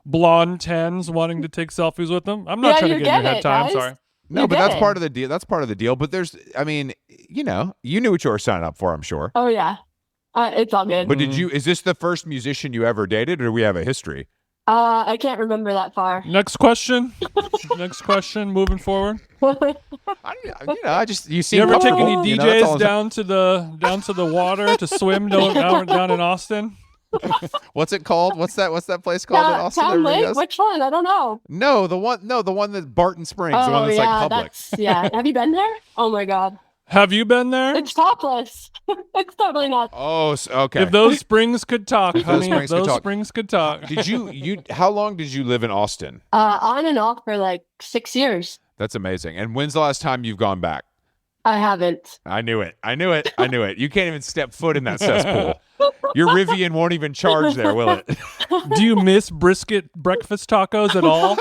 blonde tens wanting to take selfies with them. I'm not trying to get in your head, Ty. I'm sorry. No, but that's part of the deal. That's part of the deal. But I mean, you knew what you were signing up for, I'm sure. Oh yeah, it's all good. But is this the first musician you ever dated, or do we have a history? I can't remember that far. Next question. Moving forward. You seem. You ever take any comfortable. DJs down to the water to swim down in Austin? What's it called? What's that place called in Austin? Town Lake? Which one? I don't know. No, the one that's Barton Springs, the one that's like public. Yeah. Have you been there? Oh my god. Have you been there? It's topless. It's totally not. Oh, okay. If those springs could talk, honey. If those springs could talk. Did you? How long did you live in Austin? On and off for like 6 years. That's amazing. And when's the last time you've gone back? I haven't. I knew it. You can't even step foot in that cesspool. Your Rivian won't even charge there, will it? Do you miss brisket breakfast tacos at all?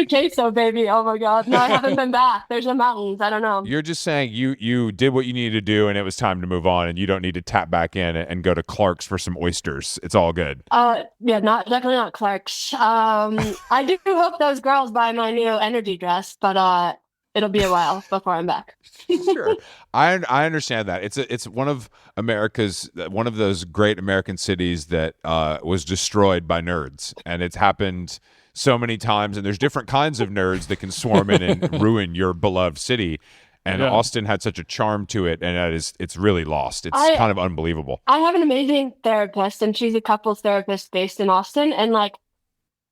Queso, baby. Oh my god. No, I haven't been back. There's no mountains. I don't know. You're just saying you did what you needed to do, and it was time to move on, and you don't need to tap back in and go to Clark's for some oysters. It's all good. Yeah, definitely not Clark's. I do hope those girls buy my new energy dress, but it'll be a while before I'm back. Sure, I understand that. It's one of those great American cities that was destroyed by nerds, and it's happened so many times. And there's different kinds of nerds that can swarm in and ruin your beloved city. And Austin had such a charm to it, and it's really lost. It's kind of unbelievable. I have an amazing therapist, and she's a couples therapist based in Austin, and like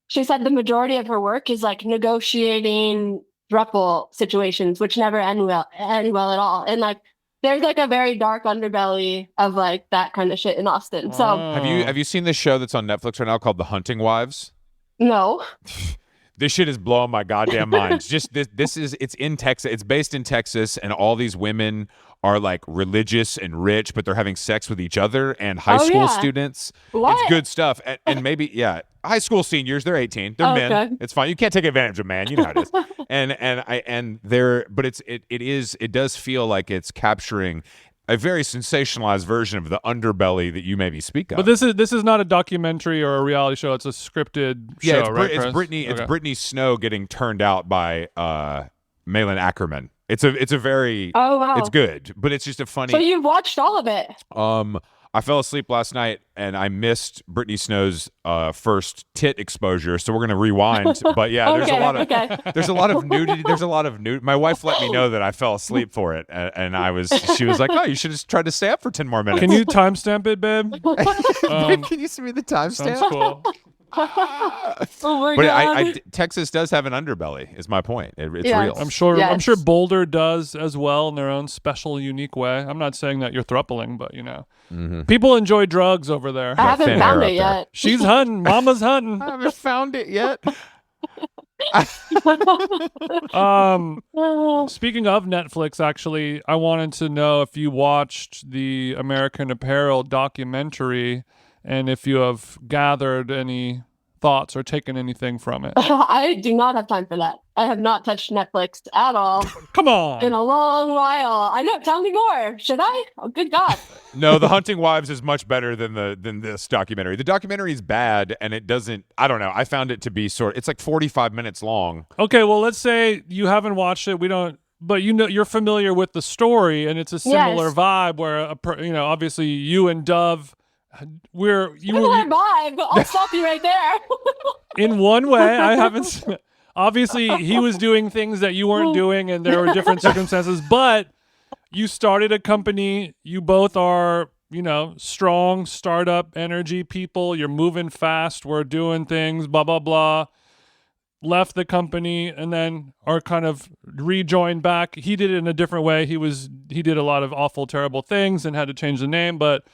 she said, the majority of her work is like negotiating throuple situations, which never end well at all. And like there's like a very dark underbelly of like that kind of shit in Austin. So have you seen this show that's on Netflix right now called The Hunting Wives? No. This shit is blowing my goddamn mind. Just it's in Texas. It's based in Texas, and all these women are like religious and rich, but they're having sex with each other and high school students. What? It's good stuff. And maybe, high school seniors, they're 18. They're men. Okay. It's fine. You can't take advantage of man. You know how it is. But it does feel like it's capturing a very sensationalized version of the underbelly that you maybe speak of. But this is not a documentary or a reality show. It's a scripted show, right? It's Chris? Brittany. It's Okay. Brittany Snow getting turned out by Malin Ackerman. It's a very Oh wow. it's good, but it's just a funny. So you've watched all of it. I fell asleep last night and I missed Brittany Snow's first tit exposure, so we're gonna rewind. But yeah, there's a lot of there's a lot of nudity. There's a lot of nudity. My wife let me know that I fell asleep for it, and she was like, "Oh, you should have tried to stay up for 10 more minutes." Can you timestamp it, babe? Can you send me the timestamp? Sounds cool. Oh my But god. Texas does have an underbelly. Is my point. It's Yes. real. I'm sure. Yes. I'm sure Boulder does as well in their own special, unique way. I'm not saying that you're throupling, but people enjoy drugs over there. I haven't thin found air it up there. yet. She's hunting. Mama's hunting. I haven't found it yet. Speaking of Netflix, actually, I wanted to know if you watched the American Apparel documentary and if you have gathered any thoughts or taken anything from it. I do not have time for that. I have not touched Netflix at all Come on. in a long while. I know. Tell me more. Should I? Oh, good God. No, The Hunting Wives is much better than this documentary. The documentary is bad, and it doesn't. I don't know. I found it to be it's like 45 minutes long. Okay, well, let's say you haven't watched it. We don't, but you're familiar with the story, and it's a similar Yes. vibe where obviously you and Dove, Similar vibe. I'll stop you right there. in one way. I haven't. Obviously, he was doing things that you weren't doing, and there were different circumstances. But you started a company. You both are, strong startup energy people. You're moving fast. We're doing things. Blah blah blah. Left the company and then are kind of rejoined back. He did it in a different way. He did a lot of awful, terrible things and had to change the name. But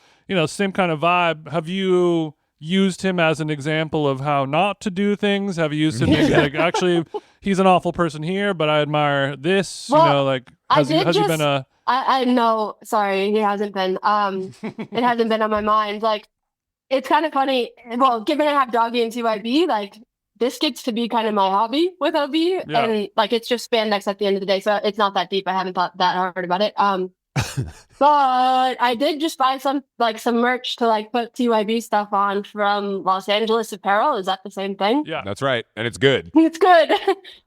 same kind of vibe. Have you used him as an example of how not to do things? Have you used him maybe like, actually, he's an awful person here, but I admire this? Well, Has he been a... I know. Sorry, he hasn't been. It hasn't been on my mind. Like, it's kind of funny. Well, given I have Doggy and TYB, like, this gets to be kind of my hobby with OB. Yeah. And, like, it's just spandex at the end of the day. So it's not that deep. I haven't thought that hard about it. But I did just buy some merch to like put TYB stuff on from Los Angeles Apparel. Is that the same thing? Yeah. That's right, and it's good. It's good.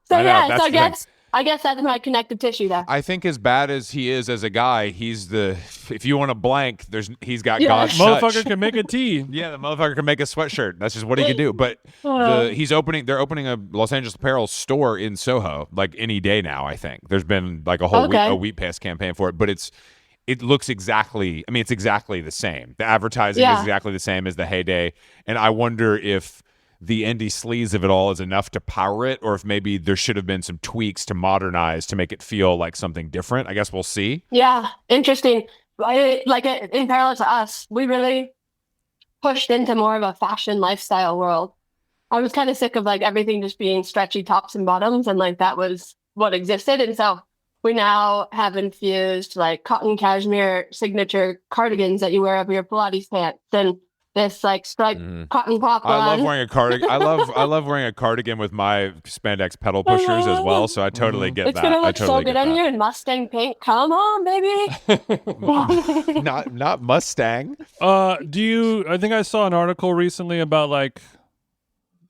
So I know, yeah, that's so the thing. I guess that's my connective tissue there. I think as bad as he is as a guy, if you want to blank, he's got Yeah. God's Motherfucker touch. can make a tea. Yeah, the motherfucker can make a sweatshirt. That's just what he can do. But they're opening a Los Angeles Apparel store in Soho like any day now. I think there's been like a whole Okay. wheat pass campaign for it, but it looks exactly. I mean, it's exactly the same. The advertising Yeah. is exactly the same as the heyday, and I wonder if the indie sleaze of it all is enough to power it, or if maybe there should have been some tweaks to modernize to make it feel like something different. I guess we'll see. Yeah, interesting. In parallel to us, we really pushed into more of a fashion lifestyle world. I was kind of sick of like everything just being stretchy tops and bottoms, and like that was what existed. And so we now have infused like cotton cashmere signature cardigans that you wear over your Pilates pants, and this like striped cotton popcorn. I love wearing a cardigan. I love wearing a cardigan with my spandex pedal pushers as well. So I totally get It's that. gonna I look totally so good get on that. you in Mustang pink. Come on, baby. Not Mustang. I think I saw an article recently about like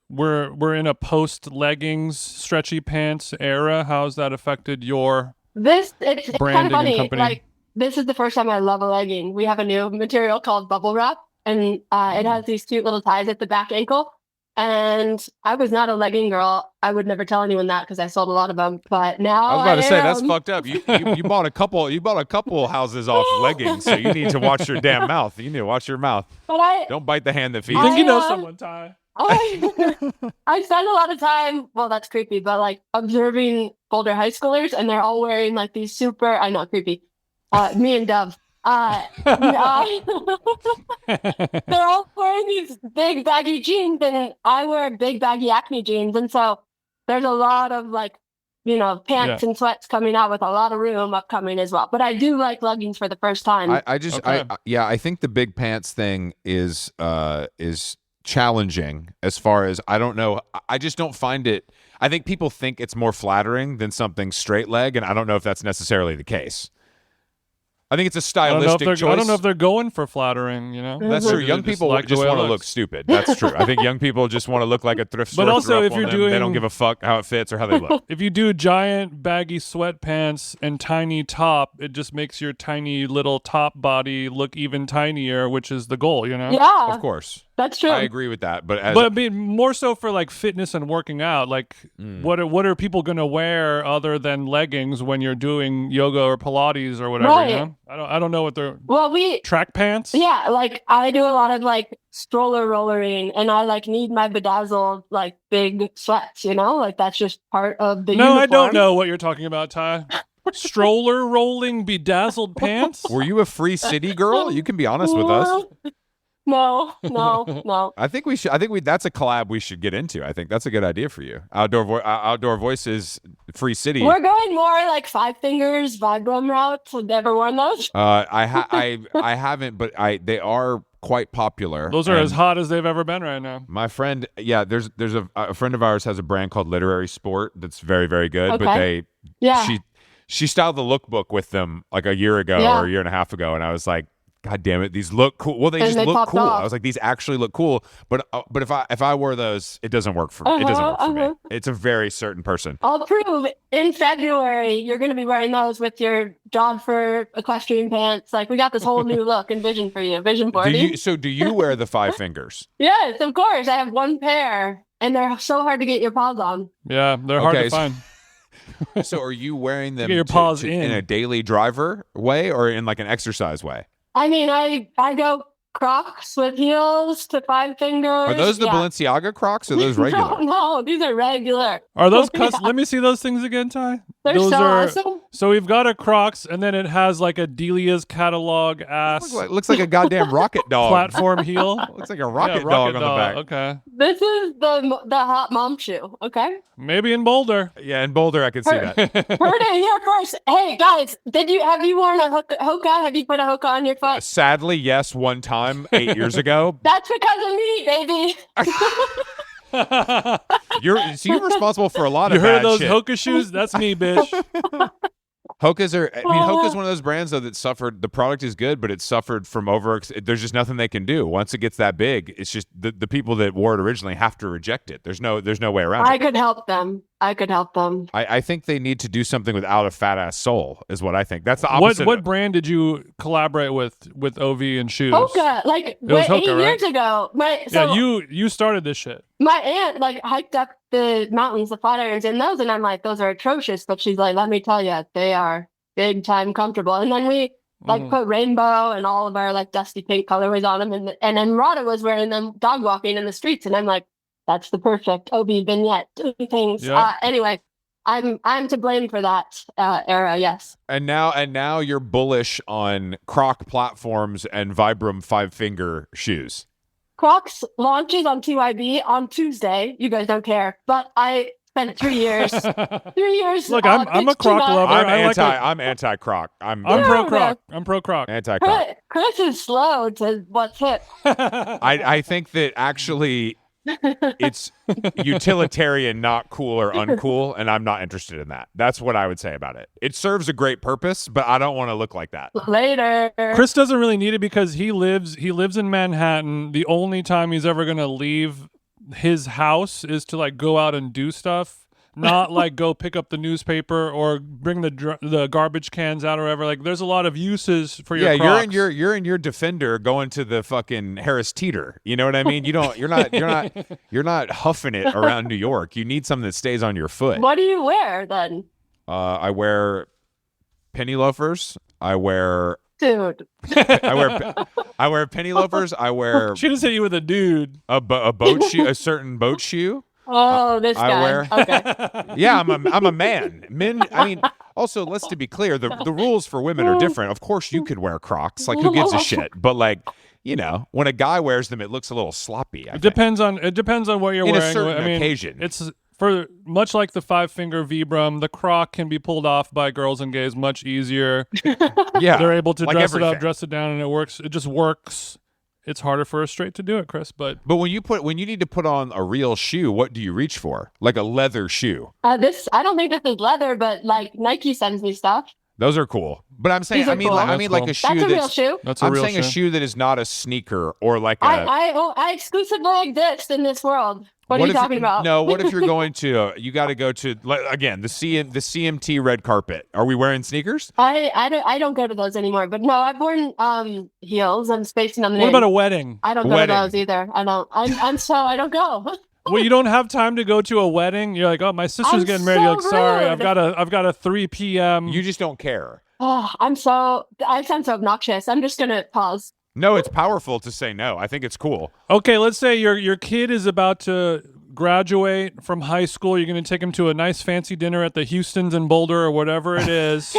we're in a post leggings stretchy pants era. How's that affected your It's kind branding of funny. and company? Like this is the first time I love a legging. We have a new material called bubble wrap, and it has these cute little ties at the back ankle. And I was not a legging girl. I would never tell anyone that because I sold a lot of them. But now I was about to say that's am. fucked up. You bought a couple. You bought a couple houses off leggings, so you need to watch your damn mouth. You need to watch your mouth. But I Don't bite the hand that feeds. I think you know I, someone, Ty. I spend a lot of time. Well, that's creepy, but like observing Boulder high schoolers, and they're all wearing like these super. I know, creepy. Me and Dove. They're all wearing these big baggy jeans, and I wear big baggy Acme jeans, and so there's a lot of like, pants and sweats coming out with a lot of room upcoming as well. But I do like leggings for the first time. I think the big pants thing is challenging as far as I don't know. I just don't find it. I think people think it's more flattering than something straight leg, and I don't know if that's necessarily the case. I think it's a I don't know if stylistic they're, choice. I don't know if they're going for flattering, you know? That's true. Maybe Young they people like the just way it want to look looks. stupid. That's true. I think young people just want to look like a thrift store. But also, threw up if on you're them. They don't doing- give a fuck how it fits or how they look. If you do giant baggy sweatpants and tiny top, it just makes your tiny little top body look even tinier, which is the goal, you know? Yeah, Of course, that's true. I agree with that. But as But I mean, more so for like fitness and working out. Like, what are people gonna wear other than leggings when you're doing yoga or Pilates or whatever? Right. You know? I don't know what they're Well, we track pants. yeah, like I do a lot of like stroller rollering, and I like need my bedazzled like big sweats. You know, like that's just part of the No, uniform. I don't know what you're talking about, Ty. Stroller rolling bedazzled pants. were you a Free City girl? You can be honest with us. No, no. I think we should. That's a collab we should get into. I think that's a good idea for you. Outdoor Voices, Free City. We're going more like Five Fingers Vibram route. I've never worn those. I haven't, but they are quite popular. Those are And as hot as they've ever been right now. my friend, there's a friend of ours has a brand called Literary Sport that's very, very good. Okay. But Yeah. she styled the lookbook with them like a year ago Yeah. or a year and a half ago, and I was like, God damn it, these look cool. Well, they And just they look popped cool. off. I was like, these actually look cool. But if I wore those, it doesn't work for me. It doesn't work for me. It's a very certain person. I'll prove in February you're going to be wearing those with your jog for equestrian pants. Like we got this whole new look and vision for you. Vision boarding. Do you wear the five fingers? Yes, of course. I have one pair, and they're so hard to get your paws on. Yeah, they're hard Okay, to find. So are you wearing them Get your paws in. a daily driver way or in like an exercise way? I mean, I go Crocs with heels to Five Fingers. Are those the Yeah. Balenciaga Crocs or those regular? No, these are regular. Are those Let me see those things again, Ty. They're those so are. awesome. So we've got a Crocs, and then it has like a Delia's catalog ass Looks like a goddamn rocket dog. platform heel. Looks like a rocket, Yeah, dog on the back. Okay, This is the hot mom shoe. Okay, maybe in Boulder. Yeah, in Boulder I could see that. heard it here first. Hey guys, have you worn a hoka? Have you put a hoka on your foot? Sadly, yes, one time 8 years ago. That's because of me, baby. You're responsible for a lot You of heard bad of those shit. Hoka shoes? That's me, bitch. Hoka's Hoka's one of those brands though that suffered. The product is good, but it suffered from there's just nothing they can do. Once it gets that big, it's just the people that wore it originally have to reject it. There's no way around I it. could help them. I think they need to do something without a fat ass sole is what I think. That's the opposite. What brand did you collaborate with OV and shoes? Hoka, like was Hoka, 8 right? years ago. Yeah, you started this shit. My aunt like hiked up the mountains, the flat irons in those, and I'm like, those are atrocious. But she's like, let me tell you, they are big time comfortable. And then we like put rainbow and all of our like dusty pink colorways on them, and then Rada was wearing them dog walking in the streets, and I'm like, that's the perfect OB vignette things. Yeah. Anyway, I'm to blame for that era. Yes. And now you're bullish on Croc platforms and Vibram five finger shoes. Crocs launches on TYB on Tuesday. You guys don't care, but I spent 3 years. 3 years. Look, I'm a Croc lover. I'm anti Croc. I'm pro Croc. I'm pro Croc. anti Croc. Chris is slow to what's hip. I think that actually it's utilitarian, not cool or uncool, and I'm not interested in that. That's what I would say about it. It serves a great purpose, but I don't want to look like that. Later. Chris doesn't really need it because he lives in Manhattan. The only time he's ever gonna leave his house is to like go out and do stuff. Not like go pick up the newspaper or bring the garbage cans out or whatever. Like, there's a lot of uses for your Crocs. you're in your Defender going to the fucking Harris Teeter. You know what I mean? You're not huffing it around New York. You need something that stays on your foot. What do you wear then? I wear penny loafers. I wear Dude. I wear penny loafers. I wear She just hit you with a dude. a boat shoe, a certain boat shoe. Oh, this I guy. wear- Okay. Yeah, I'm a man. Men, I mean, also let's to be clear, the rules for women are different. Of course, you could wear Crocs. Like, who gives a shit? But like, you know, when a guy wears them, it looks a little sloppy. I It think. depends on what you're In a wearing. certain I mean, occasion. It's for much like the five finger Vibram, the Croc can be pulled off by girls and gays much easier. Yeah, They're able to like dress it everything. up, dress it down, and it works. It just works. It's harder for a straight to do it, Chris. But But when you need to put on a real shoe, what do you reach for? Like a leather shoe. I don't think this is leather, but like Nike sends me stuff. Those are cool. But I'm saying, These are cool. I mean, like a That's shoe That's a real shoe. That's a I'm real saying a shoe that is not a sneaker or like a. I exclusively exist in this world. What are you talking about? No, what if you're going to? You got to go to again the CMT red carpet. Are we wearing sneakers? I don't go to those anymore. But no, I've worn heels. I'm spacing on the What name. about a wedding? I don't go to those either. I don't go. Well, you don't have time to go to a wedding. You're like, oh, my sister's I'm getting married. You're like, so sorry, rude. I've got a 3 p.m. You just don't care. Oh, I sound so obnoxious. I'm just gonna pause. No, it's powerful to say no. I think it's cool. Okay, let's say your kid is about to graduate from high school. You're going to take him to a nice fancy dinner at the Houston's in Boulder or whatever it is.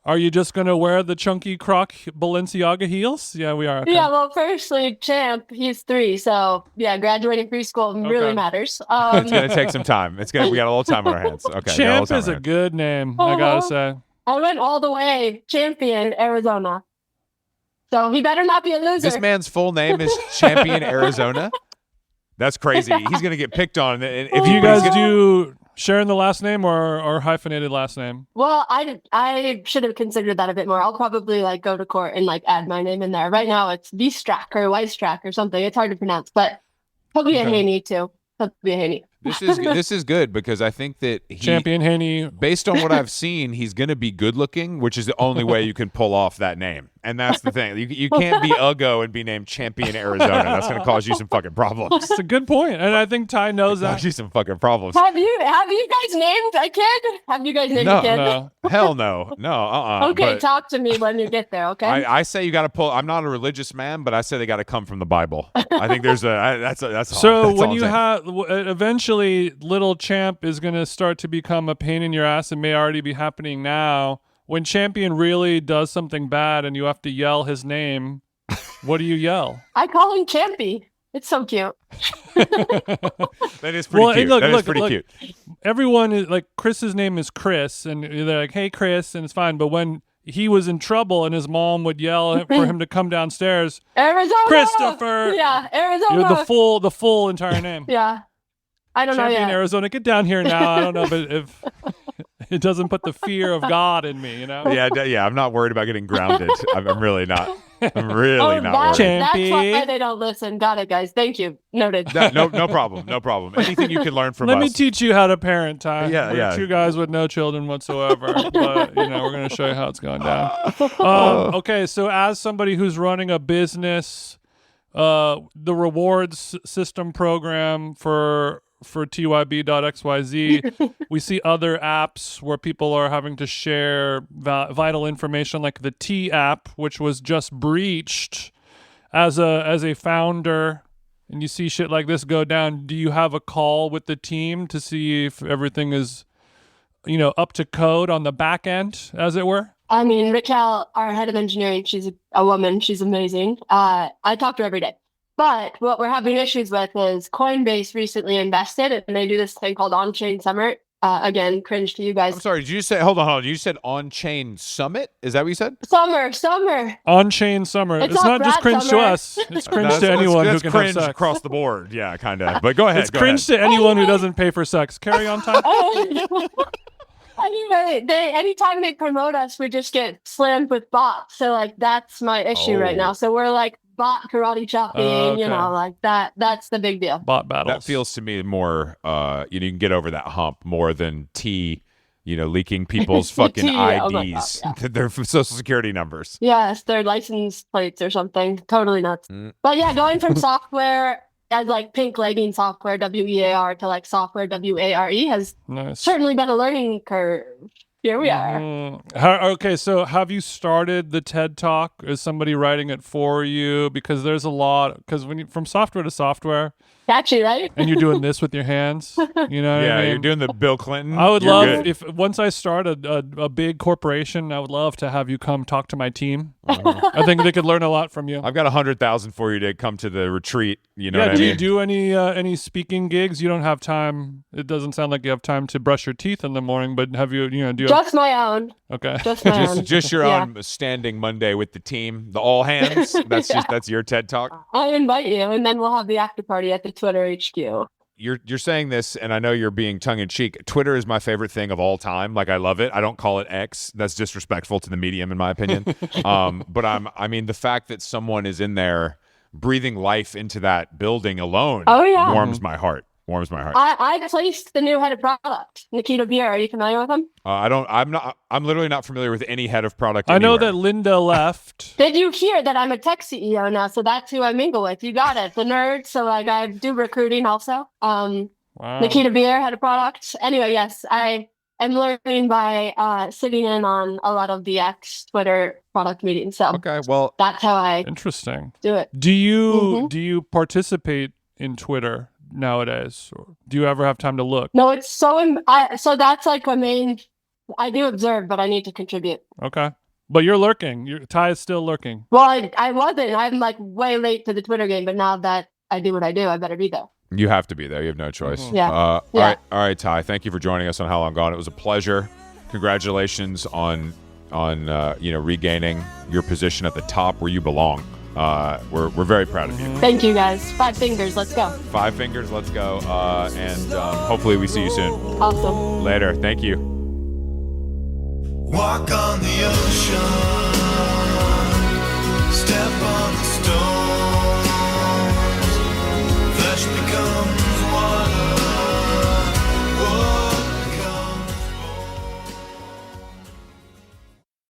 Are you just going to wear the chunky Croc Balenciaga heels? Yeah, we are. Okay. Yeah, well, firstly, Champ, he's 3, so yeah, graduating preschool really matters. It's gonna take some time. We got a little time on our hands. Okay, Champ is a good name, I gotta say. I went all the way, Champion, Arizona. So he better not be a loser. This man's full name is Champion Arizona. That's crazy. He's gonna get picked on. If you guys do sharing the last name or hyphenated last name? Well, I should have considered that a bit more. I'll probably go to court and add my name in there. Right now it's Vstrack or Weistrack or something. It's hard to pronounce, but probably a Haney too. Probably a Haney. This is good because I think that Champion Haney, based on what I've seen, he's going to be good looking, which is the only way you can pull off that name. And that's the thing. You can't be Uggo and be named Champion Arizona. That's going to cause you some fucking problems. It's a good point, and I think Ty knows that. Cause you some fucking problems. Have you guys named a kid? Have you guys named a kid? No. Hell no. No. Okay, talk to me when you get there. Okay. I say you got to pull. I'm not a religious man, but I say they got to come from the Bible. I think there's that's so all, when you have eventually little Champ is going to start to become a pain in your ass and may already be happening now. When Champion really does something bad and you have to yell his name, what do you yell? I call him Champy. It's so cute. That is pretty cute. That is pretty cute. Everyone is Chris's name is Chris, and they're like, "Hey, Chris," and it's fine. But when he was in trouble and his mom would yell for him to come downstairs, Arizona, Christopher. Yeah, Arizona. The full entire name. Yeah, I don't know yet. Champion Arizona, get down here now. I don't know, but if it doesn't put the fear of God in me, Yeah. I'm not worried about getting grounded. I'm really not. I'm really not worried. That's why they don't listen. Got it, guys. Thank you. Noted. No problem. No problem. Anything you can learn from us. Let me teach you how to parent, Ty. Yeah. We're 2 guys with no children whatsoever, but we're going to show you how it's going down. Okay, so as somebody who's running a business, the rewards system program for tyb.xyz, we see other apps where people are having to share vital information, like the T app, which was just breached. As a founder, and you see shit like this go down, do you have a call with the team to see if everything is up to code on the back end, as it were? I mean, Rachel, our head of engineering, she's a woman. She's amazing. I talk to her every day. But what we're having issues with is Coinbase recently invested, and they do this thing called On-Chain Summit. Again, cringe to you guys. I'm sorry, did you say, hold on. You said On-Chain Summit? Is that what you said? Summer. On-Chain Summer. It's not just cringe to us. It's cringe to anyone who can cringe have sex. Across the board. Yeah, kind of. But go ahead. It's cringe to anyone who doesn't pay for sex. Carry on, Tom. Anyway, anytime they promote us, we just get slammed with bots. So that's my issue right now. So we're bot karate chopping, okay. that's the big deal. Bot battles. That feels to me more, you can get over that hump more than leaking people's fucking IDs, their social security numbers. Yes, their license plates or something. Totally nuts. But yeah, going from software as pink legging software, WEAR, to software, WARE has certainly been a learning curve. Here we are. Okay, so have you started the TED Talk? Is somebody writing it for you? Because there's a lot. Because when from software to software, catchy, right? And you're doing this with your hands. You know? Yeah, what I mean? You're doing the Bill Clinton. I would love if once I start a big corporation, I would love to have you come talk to my team. I think they could learn a lot from you. I've got 100,000 for you to come to the retreat. You know what I mean? Do you do any speaking gigs? You don't have time. It doesn't sound like you have time to brush your teeth in the morning. But have you? Do you? Just my own. Okay. Just my own. Just your own standing Monday with the team, the all hands. That's your TED Talk. I invite you, and then we'll have the after party at the Twitter HQ. you're saying this, and I know you're being tongue in cheek. Twitter is my favorite thing of all time. Like, I love it. I don't call it X. That's disrespectful to the medium, in my opinion. But I mean, the fact that someone is in there breathing life into that building alone warms my heart. Warms my heart. I placed the new head of product, Nikita Beer. Are you familiar with him? I'm literally not familiar with any head of product. I know anywhere. that Linda left. Did you hear that I'm a tech CEO now? So that's who I mingle with. You got it. The nerd. So like I do recruiting also. Wow. Nikita Beer, head of product. Anyway, yes, I am learning by sitting in on a lot of the X Twitter product meetings. So Okay, well, that's how I Interesting. do it. Do you participate in Twitter nowadays? Or do you ever have time to look? No, it's so so that's like my main. I do observe, but I need to contribute. Okay. But you're lurking. Ty is still lurking. Well, I wasn't. I'm like way late to the Twitter game, but now that I do what I do, I better be there. you have to be there. You have no choice. Yeah. All right, Ty. Thank you for joining us on How Long Gone. It was a pleasure. Congratulations on regaining your position at the top where you belong. We're very proud of you. Thank you, guys. 5 fingers. Let's go. 5 fingers. Let's go. And hopefully we see you soon. Awesome. Later. Thank you. Walk on the ocean, step on the stone.